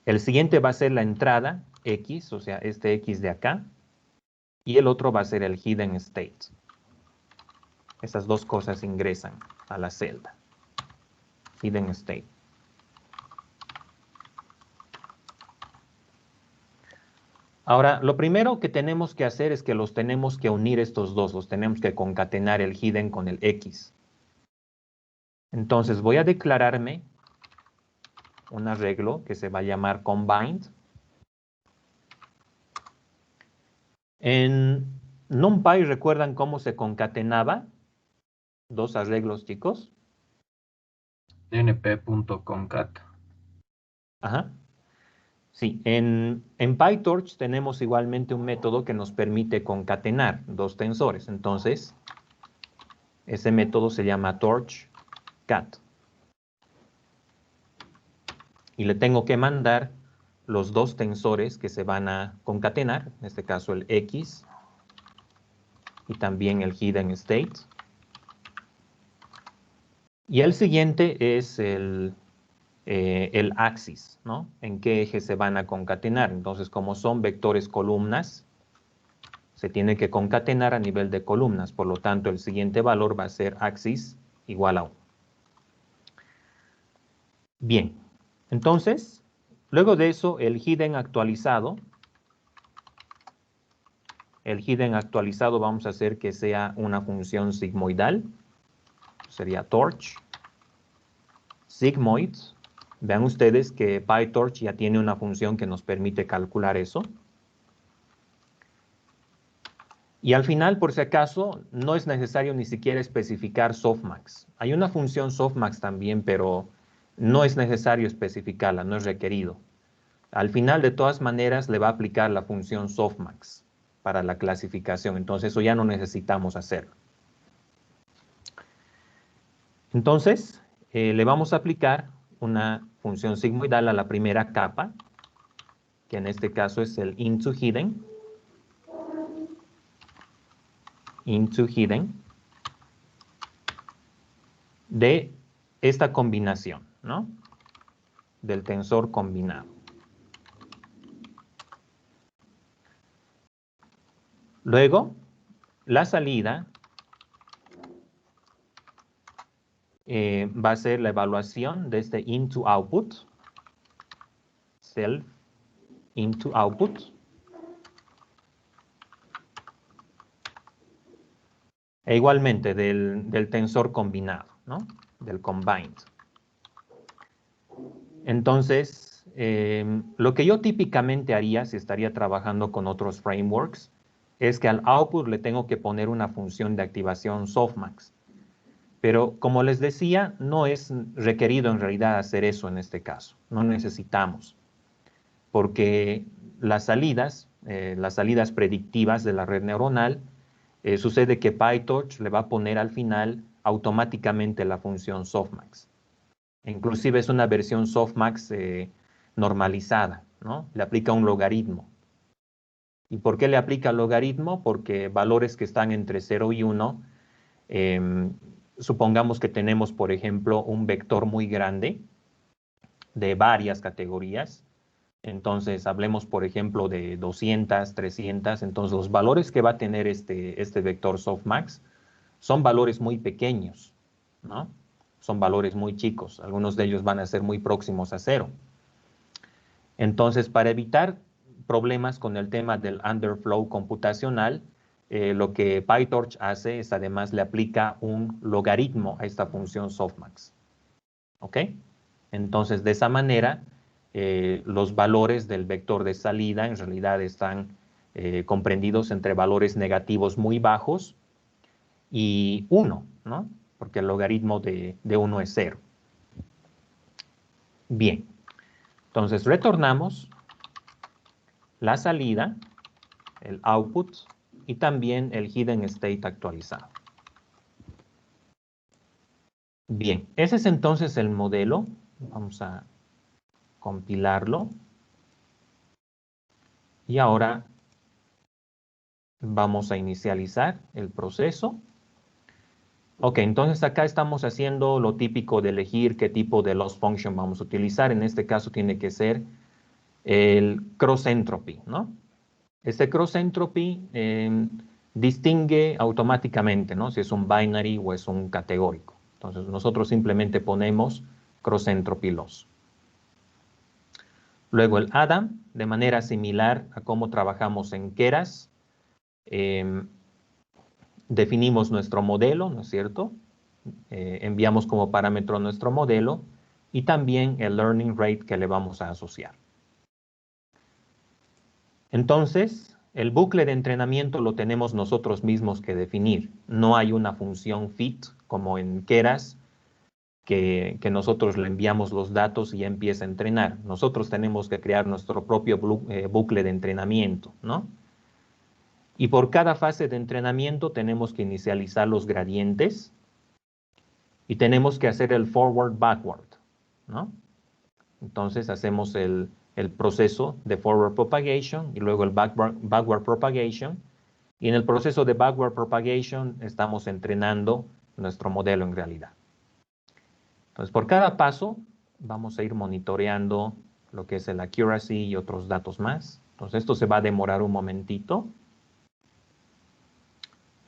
A: El siguiente va a ser la entrada X, o sea, este X de acá. Y el otro va a ser el hidden state. Esas dos cosas ingresan a la celda. Hidden state. Ahora, lo primero que tenemos que hacer es que los tenemos que unir estos dos. Los tenemos que concatenar el hidden con el X. Entonces voy a declararme un arreglo que se va a llamar combined. En NumPy, ¿recuerdan cómo se concatenaba dos arreglos, chicos?
B: np.concat.
A: Ajá. Sí, en PyTorch tenemos igualmente un método que nos permite concatenar dos tensores. Entonces, ese método se llama torchCat. Y le tengo que mandar los dos tensores que se van a concatenar, en este caso el X y también el hidden state. Y el siguiente es el axis, ¿no? En qué eje se van a concatenar. Entonces, como son vectores columnas, se tiene que concatenar a nivel de columnas. Por lo tanto, el siguiente valor va a ser axis igual a 1. Bien, entonces, luego de eso, el hidden actualizado vamos a hacer que sea una función sigmoidal. Sería torch sigmoid. Vean ustedes que PyTorch ya tiene una función que nos permite calcular eso. Y al final, por si acaso, no es necesario ni siquiera especificar softmax. Hay una función softmax también, pero no es necesario especificarla, no es requerido. Al final, de todas maneras, le va a aplicar la función softmax para la clasificación. Entonces, eso ya no necesitamos hacerlo. Entonces, le vamos a aplicar una función sigmoidal a la primera capa, que en este caso es el intoHidden. intoHidden de esta combinación, ¿no? Del tensor combinado. Luego, la salida va a ser la evaluación de este into output, self into output. E igualmente del tensor combinado, ¿no? Del combined. Entonces, lo que yo típicamente haría si estaría trabajando con otros frameworks es que al output le tengo que poner una función de activación softmax. Pero como les decía, no es requerido en realidad hacer eso en este caso. No necesitamos. Porque las salidas predictivas de la red neuronal, sucede que PyTorch le va a poner al final automáticamente la función softmax. Inclusive es una versión softmax normalizada, ¿no? Le aplica un logaritmo. ¿Y por qué le aplica el logaritmo? Porque valores que están entre 0 y 1, supongamos que tenemos, por ejemplo, un vector muy grande de varias categorías. Entonces, hablemos, por ejemplo, de 200, 300. Entonces, los valores que va a tener este vector softmax son valores muy pequeños, ¿no? Son valores muy chicos. Algunos de ellos van a ser muy próximos a 0. Entonces, para evitar problemas con el tema del underflow computacional, lo que PyTorch hace es además le aplica un logaritmo a esta función softmax. ¿Ok? Entonces, de esa manera, los valores del vector de salida en realidad están comprendidos entre valores negativos muy bajos y 1, ¿no? Porque el logaritmo de 1 es 0. Bien, entonces retornamos la salida, el output y también el hidden state actualizado. Bien, ese es entonces el modelo. Vamos a compilarlo. Y ahora vamos a inicializar el proceso. Ok, entonces acá estamos haciendo lo típico de elegir qué tipo de loss function vamos a utilizar. En este caso tiene que ser el cross entropy, ¿no? Este cross entropy distingue automáticamente, ¿no? Si es un binary o es un categórico. Entonces nosotros simplemente ponemos cross entropy loss. Luego el Adam, de manera similar a cómo trabajamos en Keras, definimos nuestro modelo, ¿no es cierto? Enviamos como parámetro nuestro modelo y también el learning rate que le vamos a asociar. Entonces, el bucle de entrenamiento lo tenemos nosotros mismos que definir. No hay una función fit como en Keras que nosotros le enviamos los datos y ya empieza a entrenar. Nosotros tenemos que crear nuestro propio bucle de entrenamiento, ¿no? Y por cada fase de entrenamiento tenemos que inicializar los gradientes y tenemos que hacer el forward-backward, ¿no? Entonces hacemos el proceso de forward propagation y luego el backward propagation. Y en el proceso de backward propagation estamos entrenando nuestro modelo en realidad. Entonces, por cada paso vamos a ir monitoreando lo que es el accuracy y otros datos más. Entonces, esto se va a demorar un momentito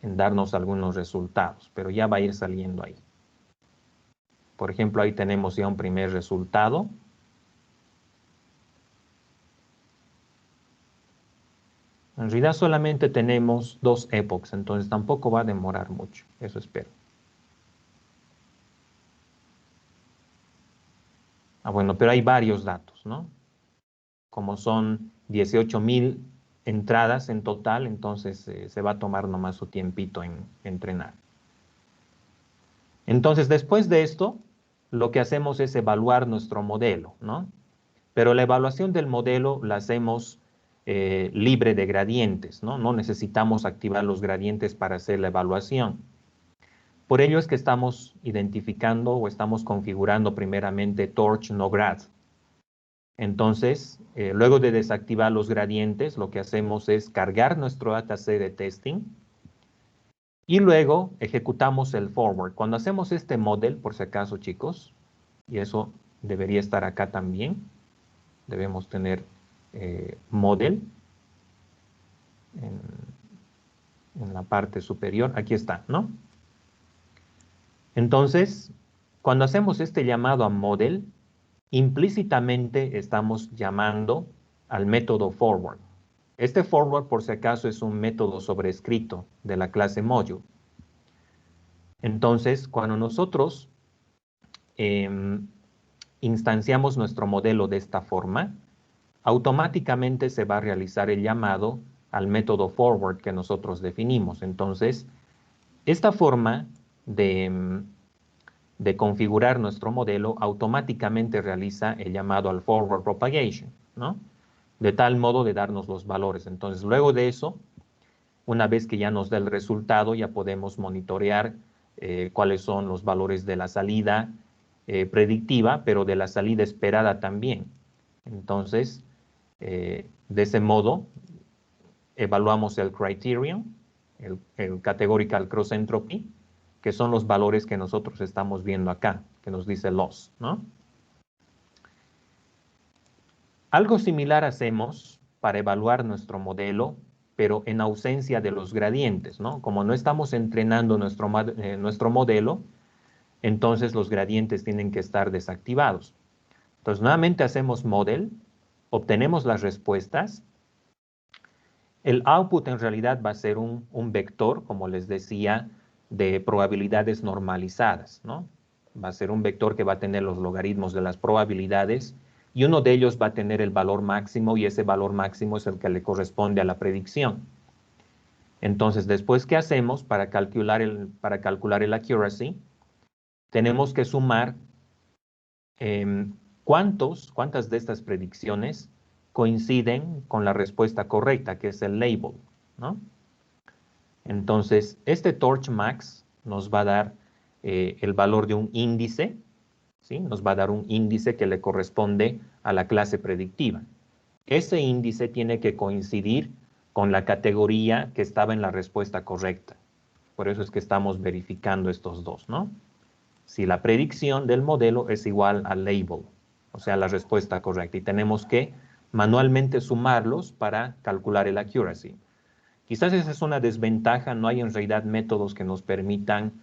A: en darnos algunos resultados, pero ya va a ir saliendo ahí. Por ejemplo, ahí tenemos ya un primer resultado. En realidad solamente tenemos 2 epochs, entonces tampoco va a demorar mucho, eso espero. Bueno, pero hay varios datos, ¿no? Como son 18,000 entradas en total, entonces se va a tomar nomás su tiempito en entrenar. Entonces, después de esto, lo que hacemos es evaluar nuestro modelo, ¿no? Pero la evaluación del modelo la hacemos libre de gradientes, ¿no? No necesitamos activar los gradientes para hacer la evaluación. Por ello es que estamos identificando o estamos configurando primeramente Torch no grad. Entonces, luego de desactivar los gradientes, lo que hacemos es cargar nuestro dataset de testing Y luego ejecutamos el forward. Cuando hacemos este model, por si acaso, chicos, y eso debería estar acá también, debemos tener model en la parte superior. Aquí está, ¿no? Entonces, cuando hacemos este llamado a model, implícitamente estamos llamando al método forward. Este forward, por si acaso, es un método sobrescrito de la clase module. Entonces, cuando nosotros instanciamos nuestro modelo de esta forma, automáticamente se va a realizar el llamado al método forward que nosotros definimos. Entonces, esta forma de configurar nuestro modelo automáticamente realiza el llamado al forward propagation, ¿no? De tal modo de darnos los valores. Entonces, luego de eso, una vez que ya nos da el resultado, ya podemos monitorear cuáles son los valores de la salida predictiva, pero de la salida esperada también. Entonces, de ese modo, evaluamos el criterion, el categorical cross entropy, que son los valores que nosotros estamos viendo acá, que nos dice loss, ¿no? Algo similar hacemos para evaluar nuestro modelo, pero en ausencia de los gradientes, ¿no? Como no estamos entrenando nuestro modelo, entonces los gradientes tienen que estar desactivados. Entonces, nuevamente hacemos model, obtenemos las respuestas. El output en realidad va a ser un vector, como les decía, de probabilidades normalizadas, ¿no? Va a ser un vector que va a tener los logaritmos de las probabilidades y uno de ellos va a tener el valor máximo y ese valor máximo es el que le corresponde a la predicción. Entonces, después, ¿qué hacemos para calcular el accuracy? Tenemos que sumar cuántas de estas predicciones coinciden con la respuesta correcta, que es el label, ¿no? Entonces, este torch max nos va a dar el valor de un índice, ¿sí? Nos va a dar un índice que le corresponde a la clase predictiva. Ese índice tiene que coincidir con la categoría que estaba en la respuesta correcta. Por eso es que estamos verificando estos dos, ¿no? Si la predicción del modelo es igual al label, o sea, la respuesta correcta. Y tenemos que manualmente sumarlos para calcular el accuracy. Quizás esa es una desventaja, no hay en realidad métodos que nos permitan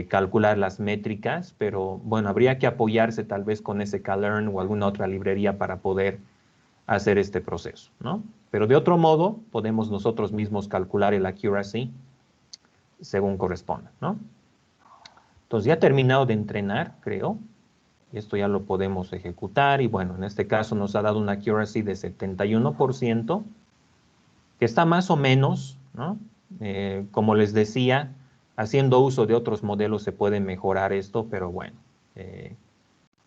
A: calcular las métricas, pero bueno, habría que apoyarse tal vez con sklearn o alguna otra librería para poder hacer este proceso, ¿no? Pero de otro modo, podemos nosotros mismos calcular el accuracy según corresponda, ¿no? Entonces ya he terminado de entrenar, creo, y esto ya lo podemos ejecutar, y bueno, en este caso nos ha dado una accuracy de 71%, que está más o menos, ¿no? Como les decía, haciendo uso de otros modelos se puede mejorar esto, pero bueno,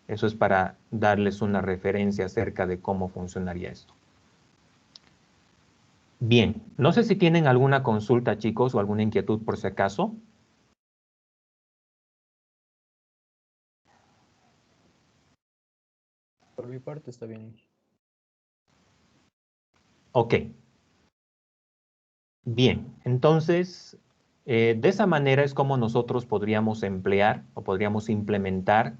A: eso es para darles una referencia acerca de cómo funcionaría esto. Bien, no sé si tienen alguna consulta, chicos, o alguna inquietud por si acaso.
F: Por mi parte está bien.
A: Ok. Bien, entonces, de esa manera es como nosotros podríamos emplear o podríamos implementar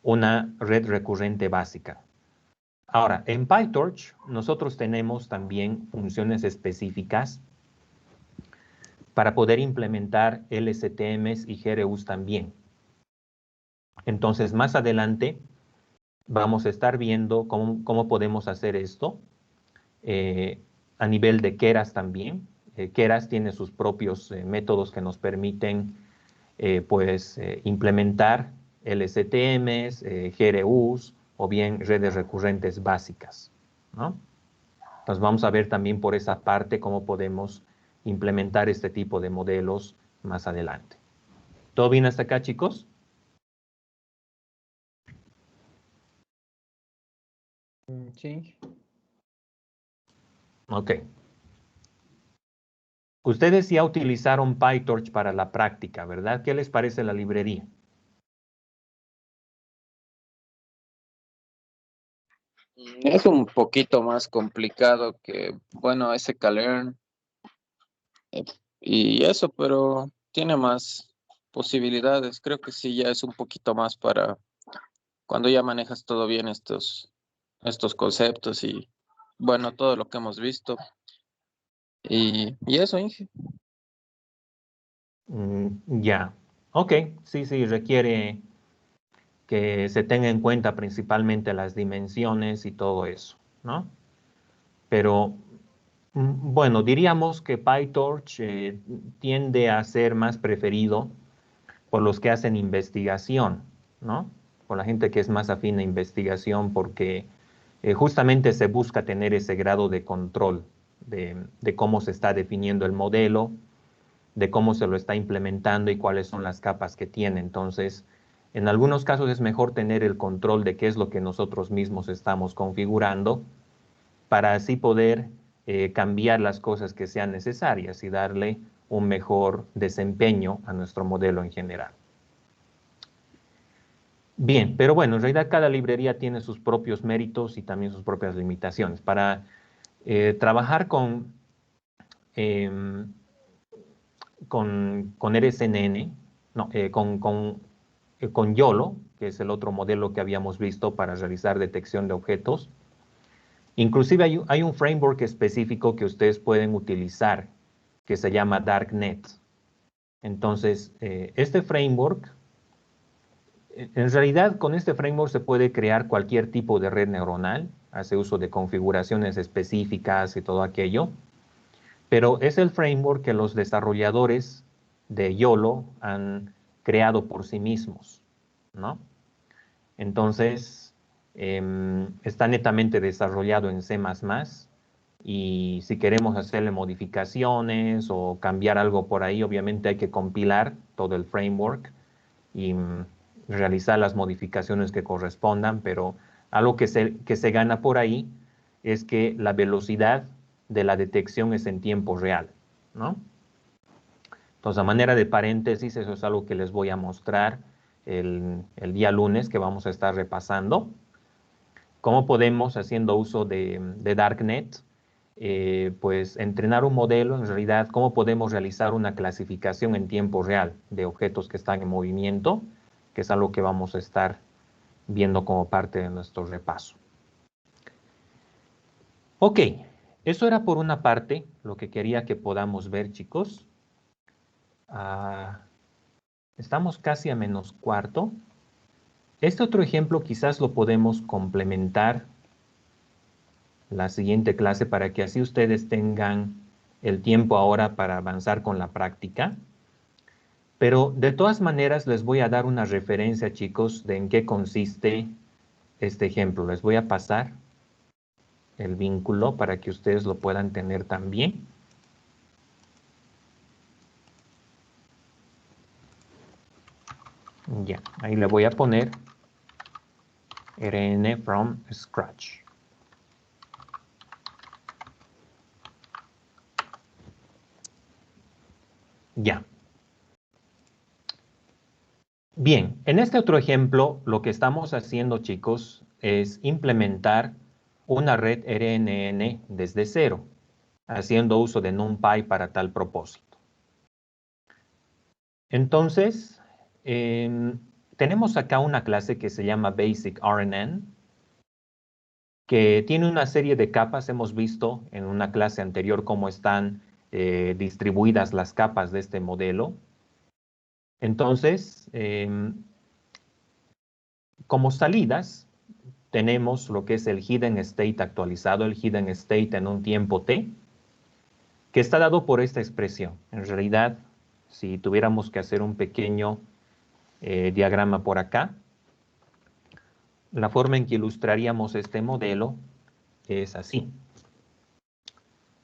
A: una red recurrente básica. Ahora, en PyTorch nosotros tenemos también funciones específicas para poder implementar LSTMs y GRUs también. Entonces, más adelante vamos a estar viendo cómo podemos hacer esto a nivel de Keras también. Keras tiene sus propios métodos que nos permiten implementar LSTMs, GRUs o bien redes recurrentes básicas, ¿no? Entonces vamos a ver también por esa parte cómo podemos implementar este tipo de modelos más adelante. ¿Todo bien hasta acá, chicos?
F: Sí.
A: Ok. Ustedes ya utilizaron PyTorch para la práctica, ¿verdad? ¿Qué les parece la librería?
G: Es un poquito más complicado que, bueno, ese sklearn. Y eso, pero tiene más posibilidades. Creo que sí, ya es un poquito más para cuando ya manejas todo bien estos conceptos y bueno, todo lo que hemos visto. Y eso, Inge.
A: Ya, ok, sí, sí, requiere que se tenga en cuenta principalmente las dimensiones y todo eso, ¿no? Pero bueno, diríamos que PyTorch tiende a ser más preferido por los que hacen investigación, ¿no? Por la gente que es más afín a investigación, porque justamente se busca tener ese grado de control de cómo se está definiendo el modelo, de cómo se lo está implementando y cuáles son las capas que tiene. Entonces, en algunos casos es mejor tener el control de qué es lo que nosotros mismos estamos configurando para así poder cambiar las cosas que sean necesarias y darle un mejor desempeño a nuestro modelo en general. Bien, pero bueno, en realidad cada librería tiene sus propios méritos y también sus propias limitaciones. Para trabajar em, con RSNN, no, con YOLO, que es el otro modelo que habíamos visto para realizar detección de objetos. Inclusive hay un framework específico que ustedes pueden utilizar que se llama Darknet. Entonces, este framework, en realidad con este framework se puede crear cualquier tipo de red neuronal, hace uso de configuraciones específicas y todo aquello, pero es el framework que los desarrolladores de YOLO han creado por sí mismos, ¿no? Entonces, está netamente desarrollado en C++ y si queremos hacerle modificaciones o cambiar algo por ahí, obviamente hay que compilar todo el framework y realizar las modificaciones que correspondan, pero algo que se gana por ahí es que la velocidad de la detección es en tiempo real, ¿no? Entonces, a manera de paréntesis, eso es algo que les voy a mostrar el día lunes, que vamos a estar repasando. Cómo podemos, haciendo uso de Darknet, pues entrenar un modelo, en realidad, cómo podemos realizar una clasificación en tiempo real de objetos que están en movimiento, que es algo que vamos a estar viendo como parte de nuestro repaso. Ok, eso era por una parte lo que quería que podamos ver, chicos. Estamos casi a -4. Este otro ejemplo quizás lo podemos complementar la siguiente clase para que así ustedes tengan el tiempo ahora para avanzar con la práctica. Pero de todas maneras les voy a dar una referencia, chicos, de en qué consiste este ejemplo. Les voy a pasar el vínculo para que ustedes lo puedan tener también. Ya, ahí le voy a poner RN from scratch. Ya. Bien, en este otro ejemplo, lo que estamos haciendo, chicos, es implementar una red RNN desde cero, haciendo uso de NumPy para tal propósito. Entonces, tenemos acá una clase que se llama Basic RNN, que tiene una serie de capas. Hemos visto en una clase anterior cómo están distribuidas las capas de este modelo. Entonces, como salidas, tenemos lo que es el hidden state actualizado, el hidden state en un tiempo t, que está dado por esta expresión. En realidad, si tuviéramos que hacer un pequeño diagrama por acá, la forma en que ilustraríamos este modelo es así.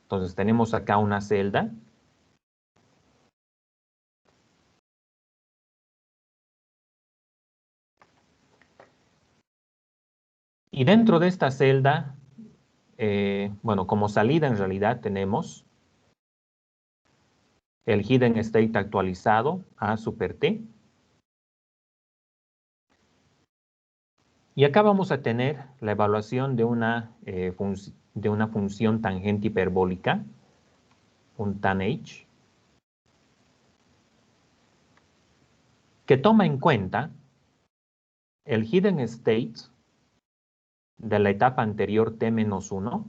A: Entonces tenemos acá una celda. Y dentro de esta celda, bueno, como salida en realidad tenemos el hidden state actualizado a super t. Y acá vamos a tener la evaluación de una función tangente hiperbólica, un tanh. que toma en cuenta el hidden state de la etapa anterior T-1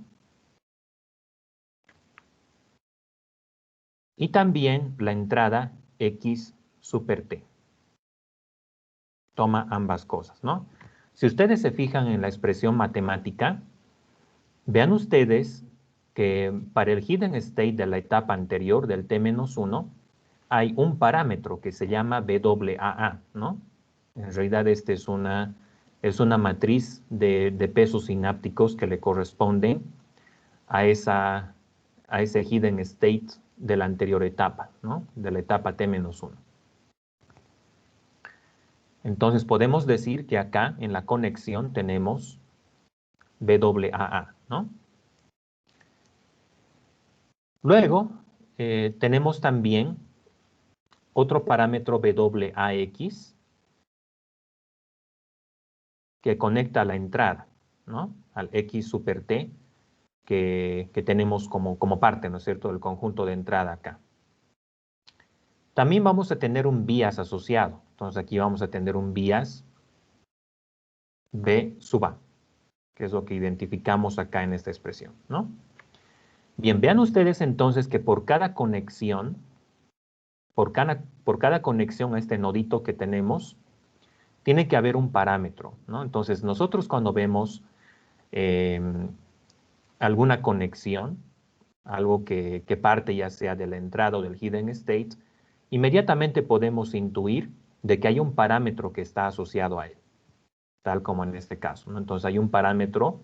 A: y también la entrada X super T. Toma ambas cosas, ¿no? Si ustedes se fijan en la expresión matemática, vean ustedes que para el hidden state de la etapa anterior del T-1 hay un parámetro que se llama BAA, ¿no? En realidad este es una matriz de pesos sinápticos que le corresponden a ese hidden state de la anterior etapa, ¿no? De la etapa T-1. Entonces podemos decir que acá en la conexión tenemos BAA, ¿no? Luego tenemos también otro parámetro BAX que conecta a la entrada, ¿no? Al X super T que tenemos como parte, ¿no es cierto?, del conjunto de entrada acá. También vamos a tener un bias asociado. Entonces aquí vamos a tener un bias B sub A, que es lo que identificamos acá en esta expresión, ¿no? Bien, vean ustedes entonces que por cada conexión, por cada conexión a este nodito que tenemos, tiene que haber un parámetro, ¿no? Entonces nosotros cuando vemos alguna conexión, algo que parte ya sea de la entrada o del hidden state, inmediatamente podemos intuir de que hay un parámetro que está asociado a él, tal como en este caso, ¿no? Entonces hay un parámetro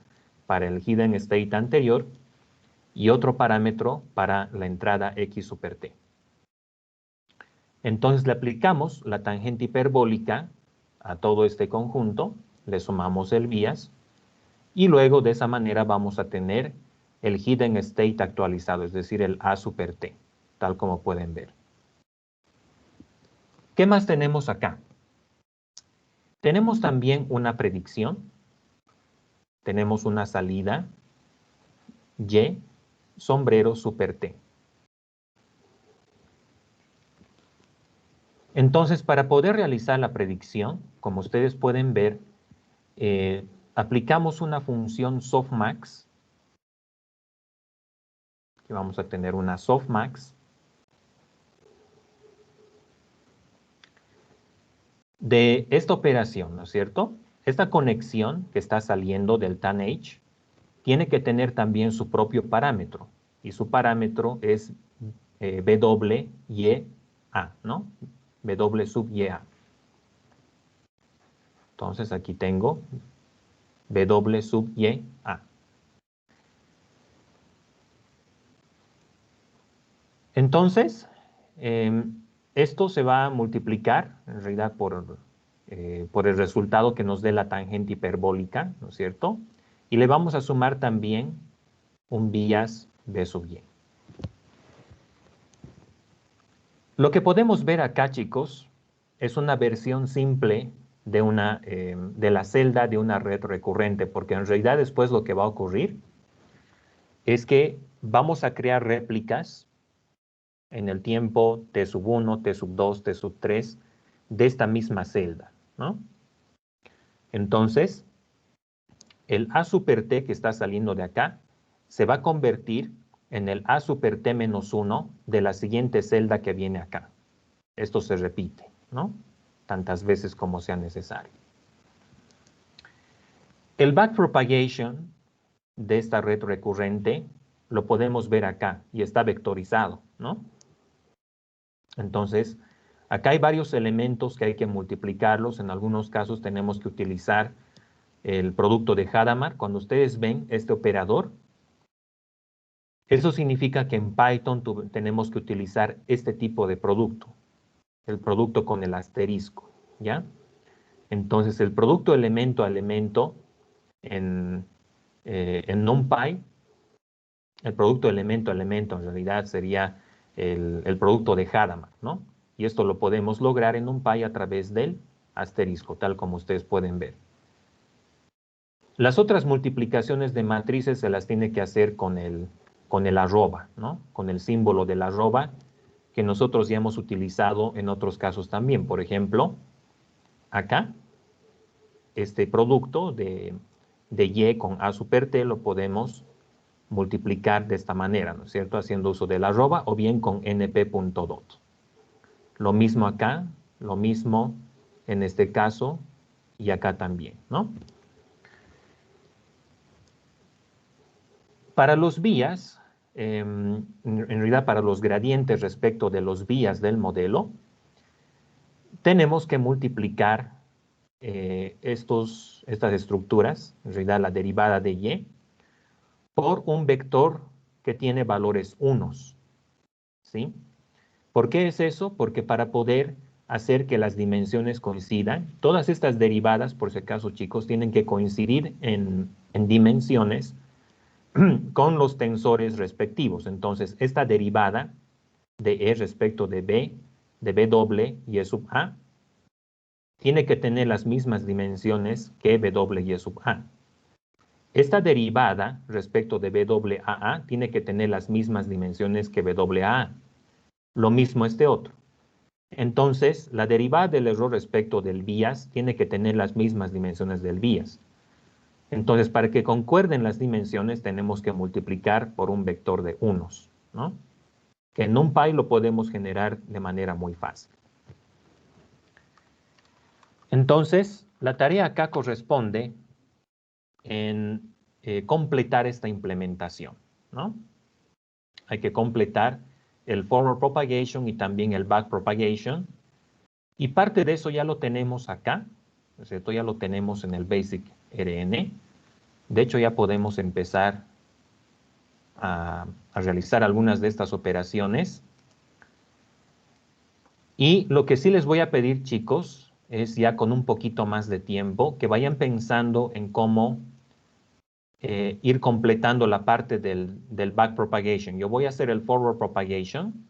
A: para el hidden state anterior y otro parámetro para la entrada X super T. Entonces le aplicamos la tangente hiperbólica a todo este conjunto, le sumamos el bias y luego de esa manera vamos a tener el hidden state actualizado, es decir, el A super T, tal como pueden ver. ¿Qué más tenemos acá? Tenemos también una predicción, tenemos una salida Y sombrero super T. Entonces, para poder realizar la predicción, como ustedes pueden ver, aplicamos una función softmax, que vamos a tener una softmax, de esta operación, ¿no es cierto? Esta conexión que está saliendo del tanh tiene que tener también su propio parámetro, y su parámetro es WYA, ¿no? W sub YA. Entonces aquí tengo W sub YA. Entonces, esto se va a multiplicar en realidad por el resultado que nos dé la tangente hiperbólica, ¿no es cierto? Y le vamos a sumar también un bias B sub Y. Lo que podemos ver acá, chicos, es una versión simple de la celda de una red recurrente, porque en realidad después lo que va a ocurrir es que vamos a crear réplicas en el tiempo T sub 1, T sub 2, T sub 3 de esta misma celda, ¿no? Entonces, el A super T que está saliendo de acá se va a convertir en el A super T menos 1 de la siguiente celda que viene acá. Esto se repite, ¿no? Tantas veces como sea necesario. El backpropagation de esta red recurrente lo podemos ver acá y está vectorizado, ¿no? Entonces, acá hay varios elementos que hay que multiplicarlos. En algunos casos tenemos que utilizar el producto de Hadamard. Cuando ustedes ven este operador, eso significa que en Python tenemos que utilizar este tipo de producto, el producto con el asterisco, ¿ya? Entonces, el producto elemento a elemento en NumPy, el producto elemento a elemento en realidad sería el producto de Hadamard, ¿no? Y esto lo podemos lograr en NumPy a través del asterisco, tal como ustedes pueden ver. Las otras multiplicaciones de matrices se las tiene que hacer con el arroba, ¿no? Con el símbolo del arroba que nosotros ya hemos utilizado en otros casos también. Por ejemplo, acá, este producto de Y con A super T lo podemos multiplicar de esta manera, ¿no es cierto? Haciendo uso del arroba o bien con np.dot. Lo mismo acá, lo mismo en este caso y acá también, ¿no? Para los vías, en realidad para los gradientes respecto de los vías del modelo, tenemos que multiplicar estas estructuras, en realidad la derivada de Y, por un vector que tiene valores unos, ¿sí? ¿Por qué es eso? Porque para poder hacer que las dimensiones coincidan, todas estas derivadas, por si acaso chicos, tienen que coincidir en dimensiones con los tensores respectivos. Entonces, esta derivada de E respecto de B, de B doble y E sub A, tiene que tener las mismas dimensiones que B doble y E sub A. Esta derivada respecto de B doble AA tiene que tener las mismas dimensiones que B doble AA. Lo mismo este otro. Entonces, la derivada del error respecto del vías tiene que tener las mismas dimensiones del vías. Entonces, para que concuerden las dimensiones, tenemos que multiplicar por un vector de unos, ¿no? Que en NumPy lo podemos generar de manera muy fácil. Entonces, la tarea acá corresponde en completar esta implementación, ¿no? Hay que completar el forward propagation y también el back propagation. Y parte de eso ya lo tenemos acá, ¿no es cierto? Ya lo tenemos en el Basic RN. De hecho, ya podemos empezar a realizar algunas de estas operaciones. Y lo que sí les voy a pedir, chicos, es ya con un poquito más de tiempo, que vayan pensando en cómo ir completando la parte del back propagation. Yo voy a hacer el forward propagation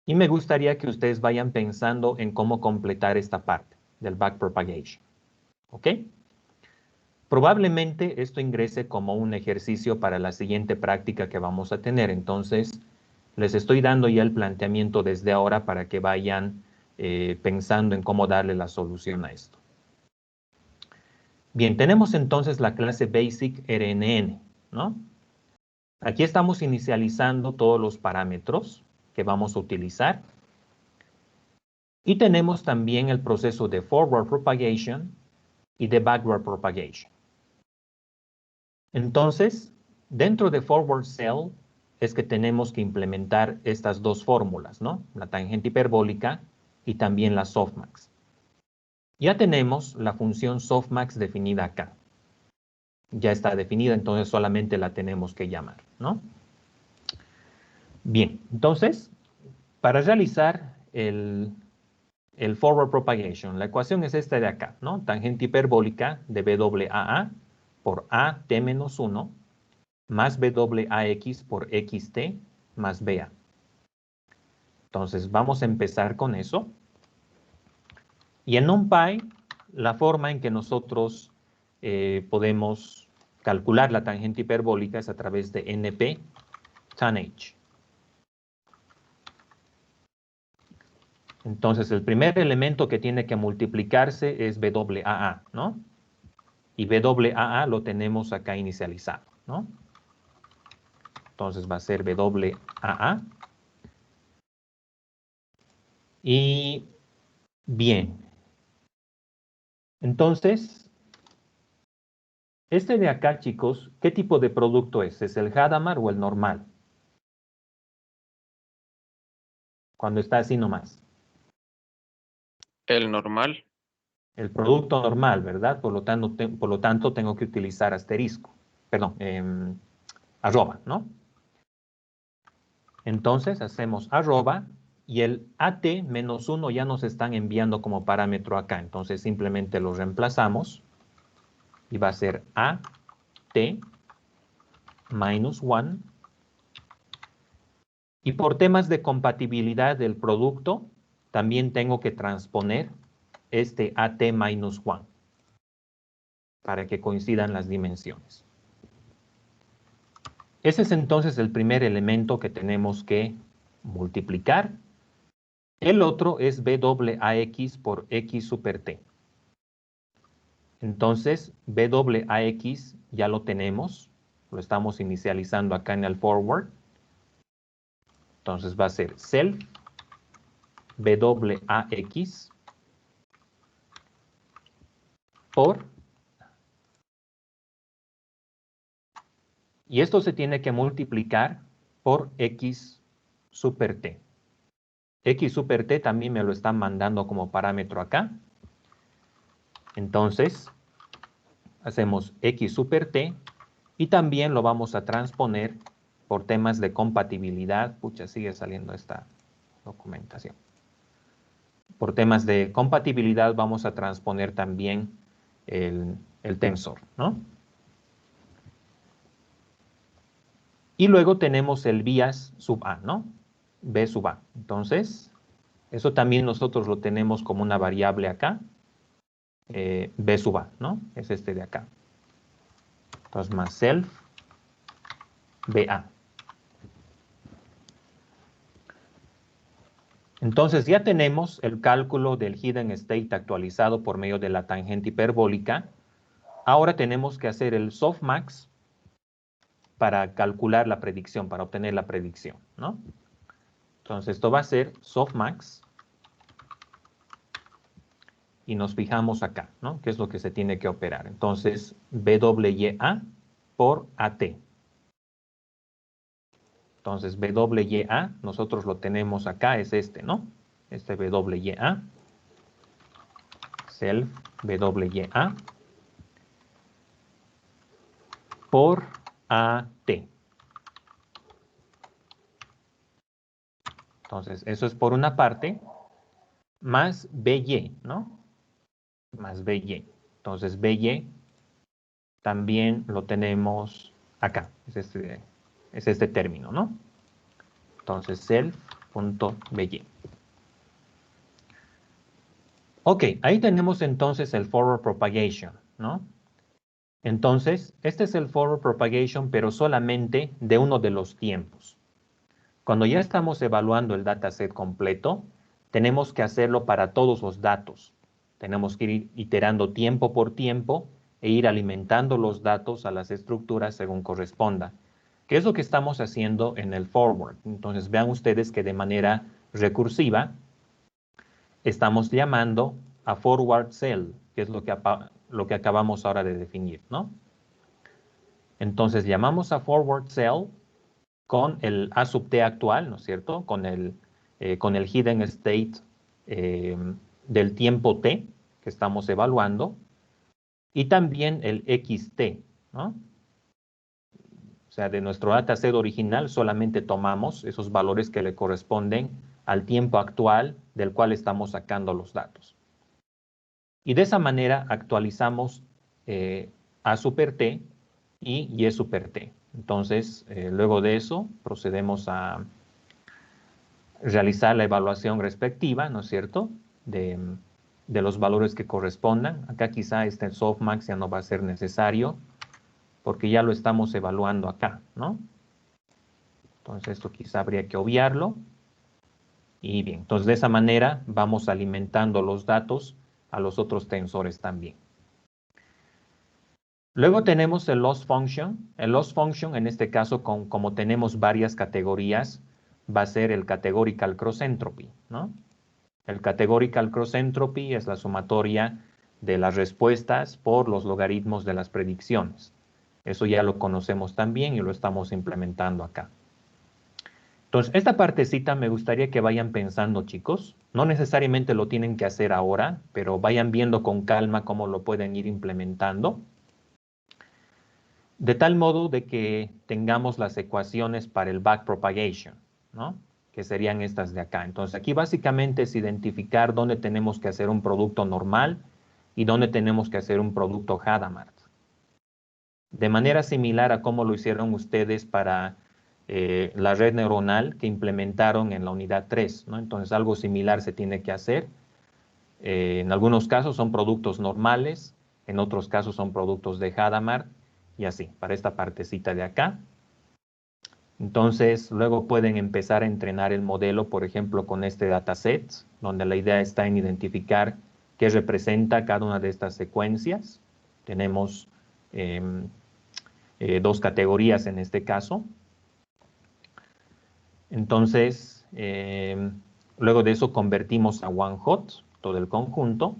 A: y me gustaría que ustedes vayan pensando en cómo completar esta parte del back propagation. ¿Ok? Probablemente esto ingrese como un ejercicio para la siguiente práctica que vamos a tener. Entonces, les estoy dando ya el planteamiento desde ahora para que vayan pensando en cómo darle la solución a esto. Bien, tenemos entonces la clase Basic RNN, ¿no? Aquí estamos inicializando todos los parámetros que vamos a utilizar. Y tenemos también el proceso de forward propagation y de backward propagation. Entonces, dentro de forward cell es que tenemos que implementar estas dos fórmulas, ¿no? La tangente hiperbólica y también la softmax. Ya tenemos la función softmax definida acá. Ya está definida, entonces solamente la tenemos que llamar, ¿no? Bien, entonces, para realizar el forward propagation, la ecuación es esta de acá, ¿no? Tangente hiperbólica de BAA por AT menos 1 más BAX por XT más BA. Entonces, vamos a empezar con eso. Y en NumPy, la forma en que nosotros podemos calcular la tangente hiperbólica es a través de NP tan H. Entonces, el primer elemento que tiene que multiplicarse es BAA, ¿no? Y BAA lo tenemos acá inicializado, ¿no? Entonces va a ser BAA. Y bien. Entonces, este de acá, chicos, ¿qué tipo de producto es? ¿Es el Hadamard o el normal? Cuando está así nomás.
G: El normal.
A: El producto normal, ¿verdad? Por lo tanto tengo que utilizar asterisco. Perdón, arroba, ¿no? Entonces hacemos arroba y el AT menos 1 ya nos están enviando como parámetro acá. Entonces simplemente lo reemplazamos y va a ser AT minus 1. Y por temas de compatibilidad del producto, también tengo que transponer este AT minus 1 para que coincidan las dimensiones. Ese es entonces el primer elemento que tenemos que multiplicar. El otro es BAX por X super T. Entonces, BAX ya lo tenemos. Lo estamos inicializando acá en el forward. Entonces va a ser self BAX por, y esto se tiene que multiplicar por X super T. X super T también me lo están mandando como parámetro acá. Entonces, hacemos X super T y también lo vamos a transponer por temas de compatibilidad. Pucha, sigue saliendo esta documentación. Por temas de compatibilidad vamos a transponer también el tensor, ¿no? Y luego tenemos el bias sub A, ¿no? B sub A. Entonces, eso también nosotros lo tenemos como una variable acá. B sub A, ¿no? Es este de acá. Entonces, más self BA. Entonces, ya tenemos el cálculo del hidden state actualizado por medio de la tangente hiperbólica. Ahora tenemos que hacer el softmax para calcular la predicción, para obtener la predicción, ¿no? Entonces, esto va a ser softmax. Y nos fijamos acá, ¿no? ¿Qué es lo que se tiene que operar? Entonces, BWA por AT. Entonces, BWA, nosotros lo tenemos acá, es este, ¿no? Este BWA. Self BWA por AT. Entonces, eso es por una parte, más BY, ¿no? Más BY. Entonces, BY también lo tenemos acá. Es este término, ¿no? Entonces, self.by. Ok, ahí tenemos entonces el forward propagation, ¿no? Entonces, este es el forward propagation, pero solamente de uno de los tiempos. Cuando ya estamos evaluando el dataset completo, tenemos que hacerlo para todos los datos. Tenemos que ir iterando tiempo por tiempo e ir alimentando los datos a las estructuras según corresponda. ¿Qué es lo que estamos haciendo en el forward? Entonces, vean ustedes que de manera recursiva estamos llamando a forward cell, que es lo que acabamos ahora de definir, ¿no? Entonces, llamamos a forward cell con el A sub T actual, ¿no es cierto? Con el hidden state del tiempo T que estamos evaluando y también el XT, ¿no? O sea, de nuestro dataset original solamente tomamos esos valores que le corresponden al tiempo actual del cual estamos sacando los datos. Y de esa manera actualizamos A super T y Y super T. Entonces, luego de eso, procedemos a realizar la evaluación respectiva, ¿no es cierto?, de los valores que correspondan. Acá quizá este softmax ya no va a ser necesario, porque ya lo estamos evaluando acá, ¿no? Entonces, esto quizá habría que obviarlo. Y bien, entonces de esa manera vamos alimentando los datos a los otros tensores también. Luego tenemos el loss function. El loss function, en este caso, como tenemos varias categorías, va a ser el categorical cross entropy, ¿no? El categorical cross entropy es la sumatoria de las respuestas por los logaritmos de las predicciones. Eso ya lo conocemos también y lo estamos implementando acá. Entonces, esta partecita me gustaría que vayan pensando, chicos. No necesariamente lo tienen que hacer ahora, pero vayan viendo con calma cómo lo pueden ir implementando. De tal modo de que tengamos las ecuaciones para el backpropagation, ¿no? Que serían estas de acá. Entonces, aquí básicamente es identificar dónde tenemos que hacer un producto normal y dónde tenemos que hacer un producto Hadamard. De manera similar a cómo lo hicieron ustedes para la red neuronal que implementaron en la unidad 3, ¿no? Entonces, algo similar se tiene que hacer. En algunos casos son productos normales, en otros casos son productos de Hadamard, y así, para esta partecita de acá. Entonces, luego pueden empezar a entrenar el modelo, por ejemplo, con este dataset, donde la idea está en identificar qué representa cada una de estas secuencias. Tenemos dos categorías en este caso. Entonces, luego de eso convertimos a one hot todo el conjunto.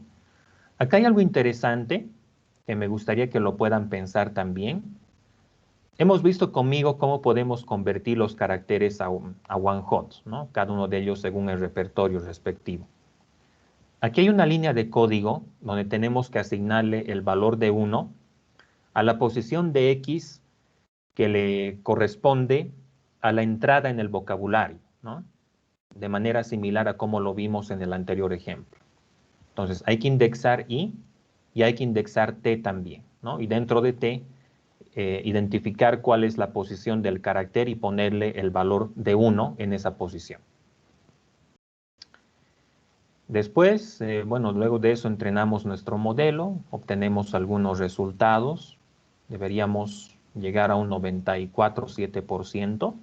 A: Acá hay algo interesante que me gustaría que lo puedan pensar también. Hemos visto conmigo cómo podemos convertir los caracteres a one hot, ¿no? Cada uno de ellos según el repertorio respectivo. Aquí hay una línea de código donde tenemos que asignarle el valor de 1 a la posición de X que le corresponde a la entrada en el vocabulario, ¿no? De manera similar a como lo vimos en el anterior ejemplo. Entonces, hay que indexar I y hay que indexar T también, ¿no? Y dentro de T, identificar cuál es la posición del carácter y ponerle el valor de 1 en esa posición. Después, bueno, luego de eso entrenamos nuestro modelo, obtenemos algunos resultados. Deberíamos llegar a un 94,7%,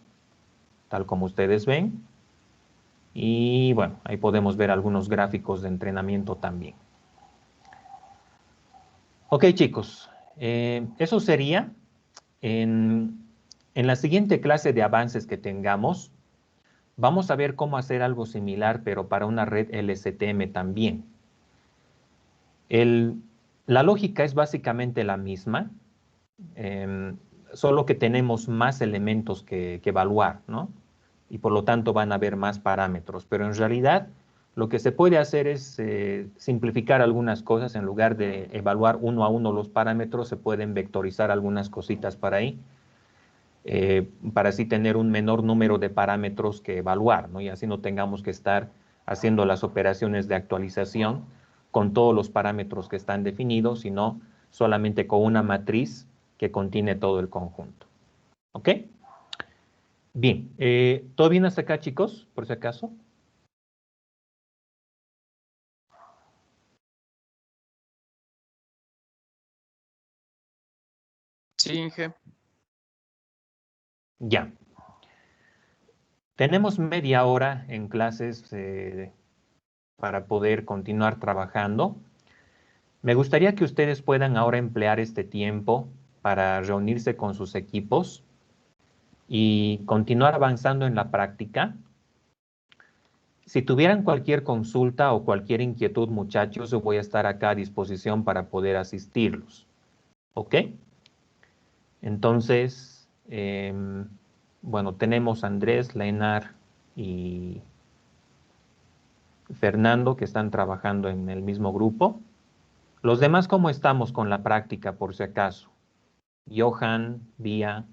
A: tal como ustedes ven. Y bueno, ahí podemos ver algunos gráficos de entrenamiento también. Ok, chicos, eso sería. En la siguiente clase de avances que tengamos, vamos a ver cómo hacer algo similar, pero para una red LSTM también. La lógica es básicamente la misma, solo que tenemos más elementos que evaluar, ¿no? Y por lo tanto van a haber más parámetros, pero en realidad lo que se puede hacer es simplificar algunas cosas. En lugar de evaluar uno a uno los parámetros, se pueden vectorizar algunas cositas para ahí, para así tener un menor número de parámetros que evaluar, ¿no? Y así no tengamos que estar haciendo las operaciones de actualización con todos los parámetros que están definidos, sino solamente con una matriz que contiene todo el conjunto. ¿Ok? Bien, ¿todo bien hasta acá, chicos? Por si acaso.
G: Sí, Inge.
A: Ya. Tenemos media hora en clases para poder continuar trabajando. Me gustaría que ustedes puedan ahora emplear este tiempo para reunirse con sus equipos y continuar avanzando en la práctica. Si tuvieran cualquier consulta o cualquier inquietud, muchachos, yo voy a estar acá a disposición para poder asistirlos. ¿Ok? Entonces, bueno, tenemos a Andrés, Lenar y Fernando que están trabajando en el mismo grupo. Los demás, ¿cómo estamos con la práctica, por si acaso? Johan, Vía,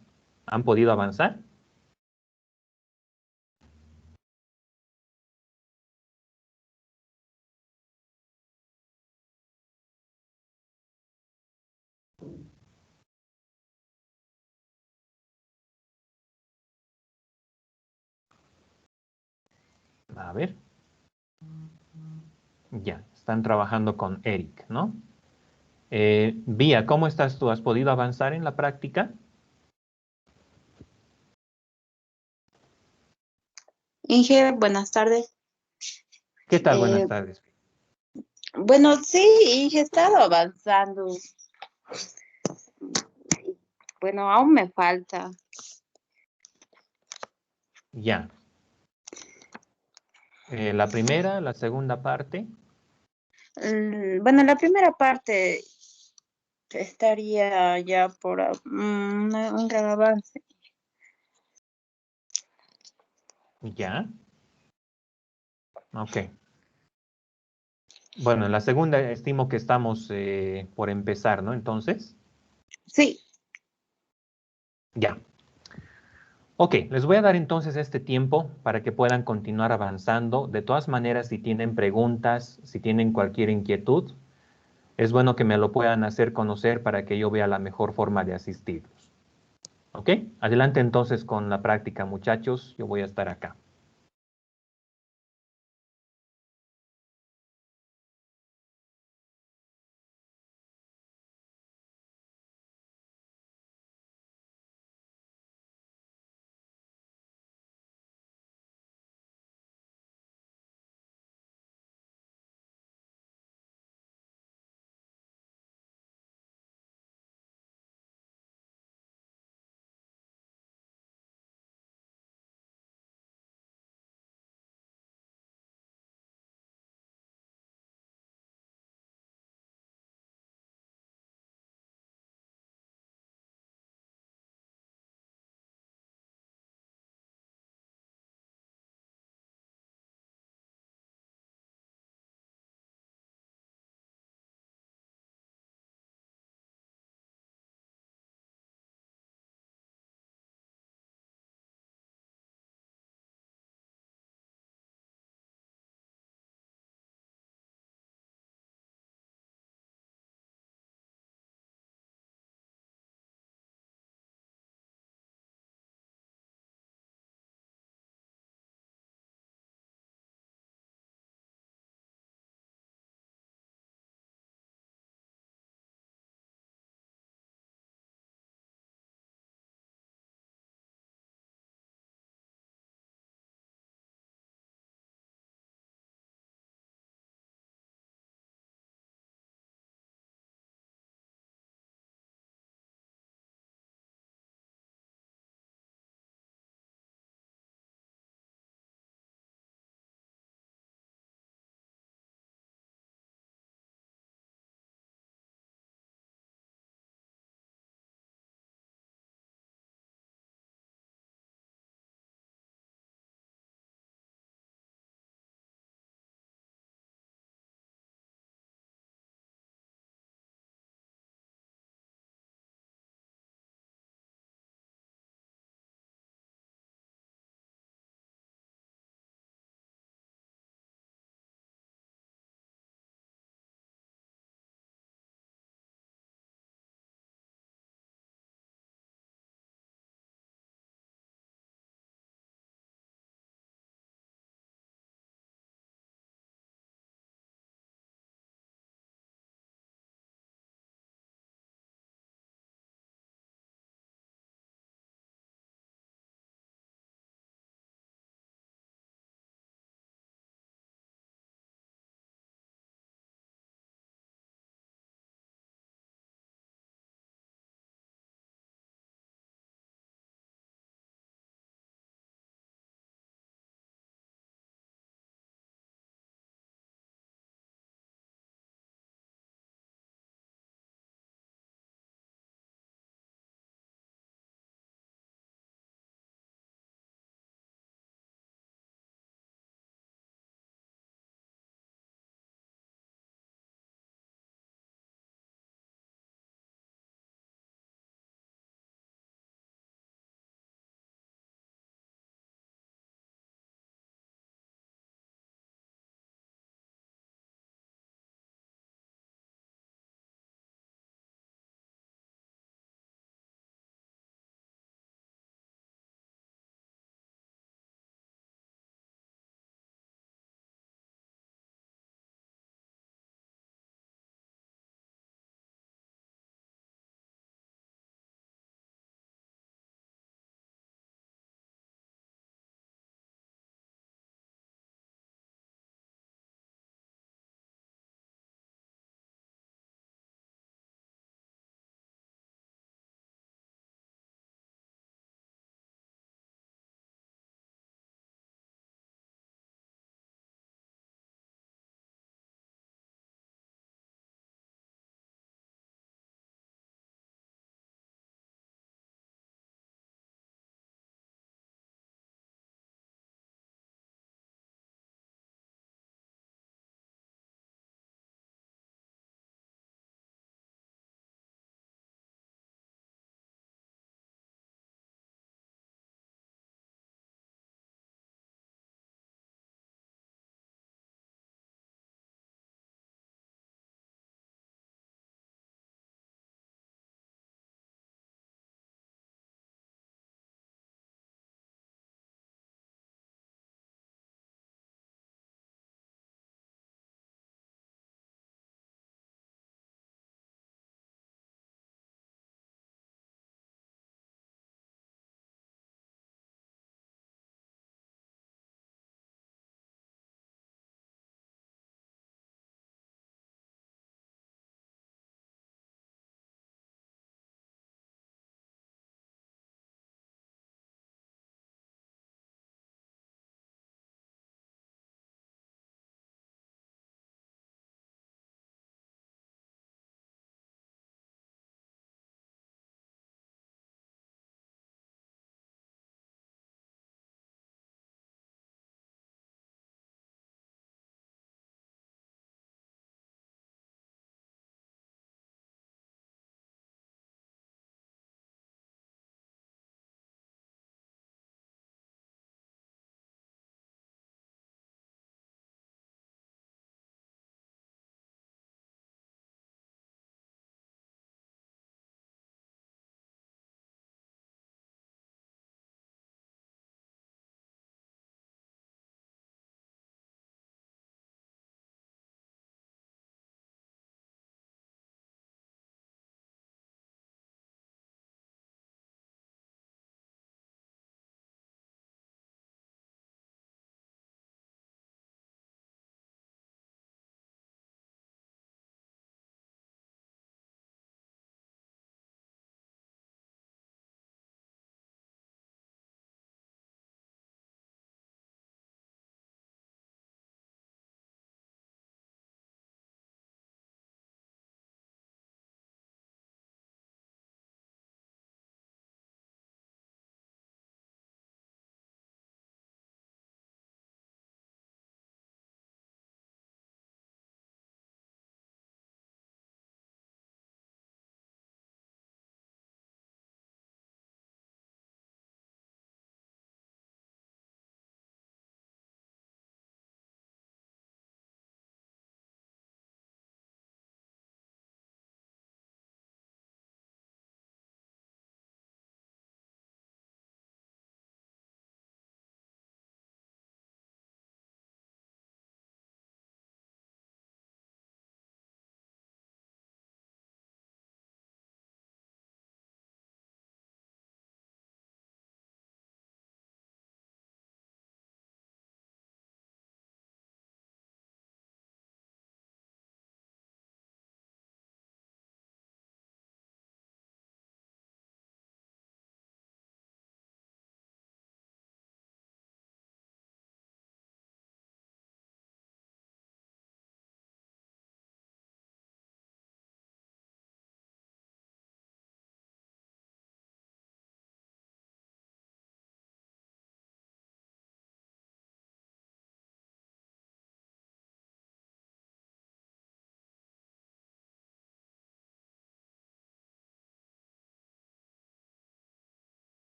A: ¿han podido avanzar? A ver. Ya, están trabajando con Eric, ¿no? Vía, ¿cómo estás tú? ¿Has podido avanzar en la práctica?
H: Inge, buenas tardes.
A: ¿Qué tal? Buenas
H: Eh,
A: tardes.
H: bueno, sí, Inge, he estado avanzando. Bueno, aún me falta.
A: Ya. La primera, la segunda parte.
H: Bueno, la primera parte estaría ya por un gran avance.
A: Ya. Ok. Bueno, en la segunda estimo que estamos por empezar, ¿no? Entonces,
H: Sí,
A: ya. Ok, les voy a dar entonces este tiempo para que puedan continuar avanzando. De todas maneras, si tienen preguntas, si tienen cualquier inquietud, es bueno que me lo puedan hacer conocer para que yo vea la mejor forma de asistirlos. ¿Ok? Adelante entonces con la práctica, muchachos. Yo voy a estar acá.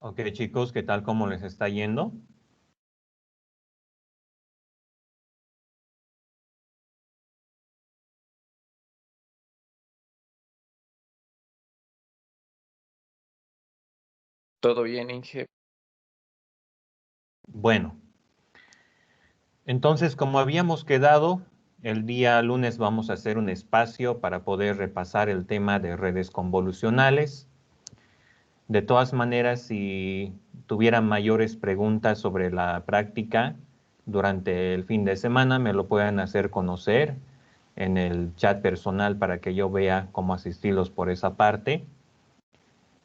A: Ok, chicos, ¿qué tal? ¿Cómo les está yendo?
G: Todo bien, Inge.
A: Bueno, entonces, como habíamos quedado, el día lunes vamos a hacer un espacio para poder repasar el tema de redes convolucionales. De todas maneras, si tuvieran mayores preguntas sobre la práctica durante el fin de semana, me lo pueden hacer conocer en el chat personal para que yo vea cómo asistirlos por esa parte.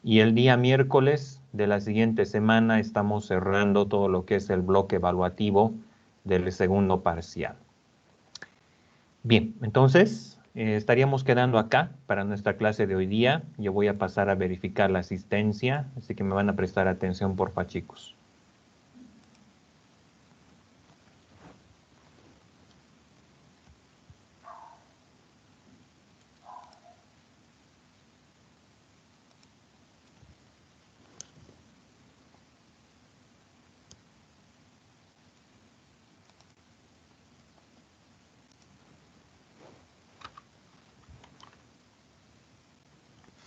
A: Y el día miércoles de la siguiente semana estamos cerrando todo lo que es el bloque evaluativo del segundo parcial. Bien, entonces estaríamos quedando acá para nuestra clase de hoy día. Yo voy a pasar a verificar la asistencia, así que me van a prestar atención, porfa, chicos.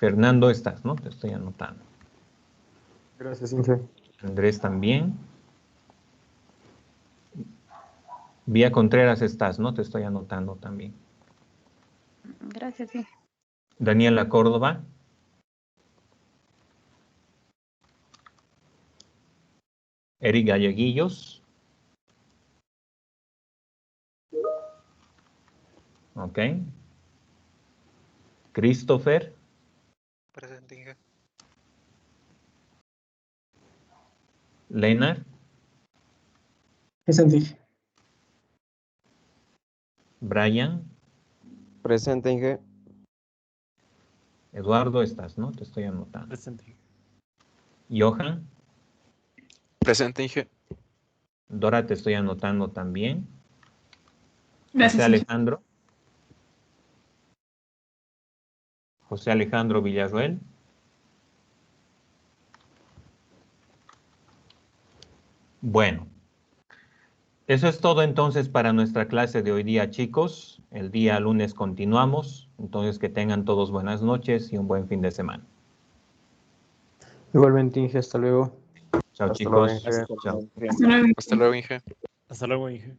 A: Fernando, estás, ¿no? Te estoy anotando.
F: Gracias, Inge.
A: Andrés también. Vía Contreras estás, ¿no? Te estoy anotando también.
H: Gracias, sí.
A: Daniela Córdoba. Eric Galleguillos. Ok. Christopher.
I: Presente, Inge.
A: Leonard.
F: Presente, Inge.
A: Brian.
E: Presente, Inge.
A: Eduardo, estás, ¿no? Te estoy anotando.
C: Presente.
A: Johan.
I: Presente, Inge.
A: Dora, te estoy anotando también.
D: Gracias,
A: José
D: Inge.
A: Alejandro. José Alejandro Villarruel. Bueno, eso es todo entonces para nuestra clase de hoy día, chicos. El día lunes continuamos. Entonces, que tengan todos buenas noches y un buen fin de semana.
F: Igualmente, Inge, hasta luego.
A: Chao,
E: Hasta luego,
A: chicos.
E: Inge.
A: Chao.
D: Hasta luego.
I: Hasta luego, Inge.
C: Hasta luego, Inge.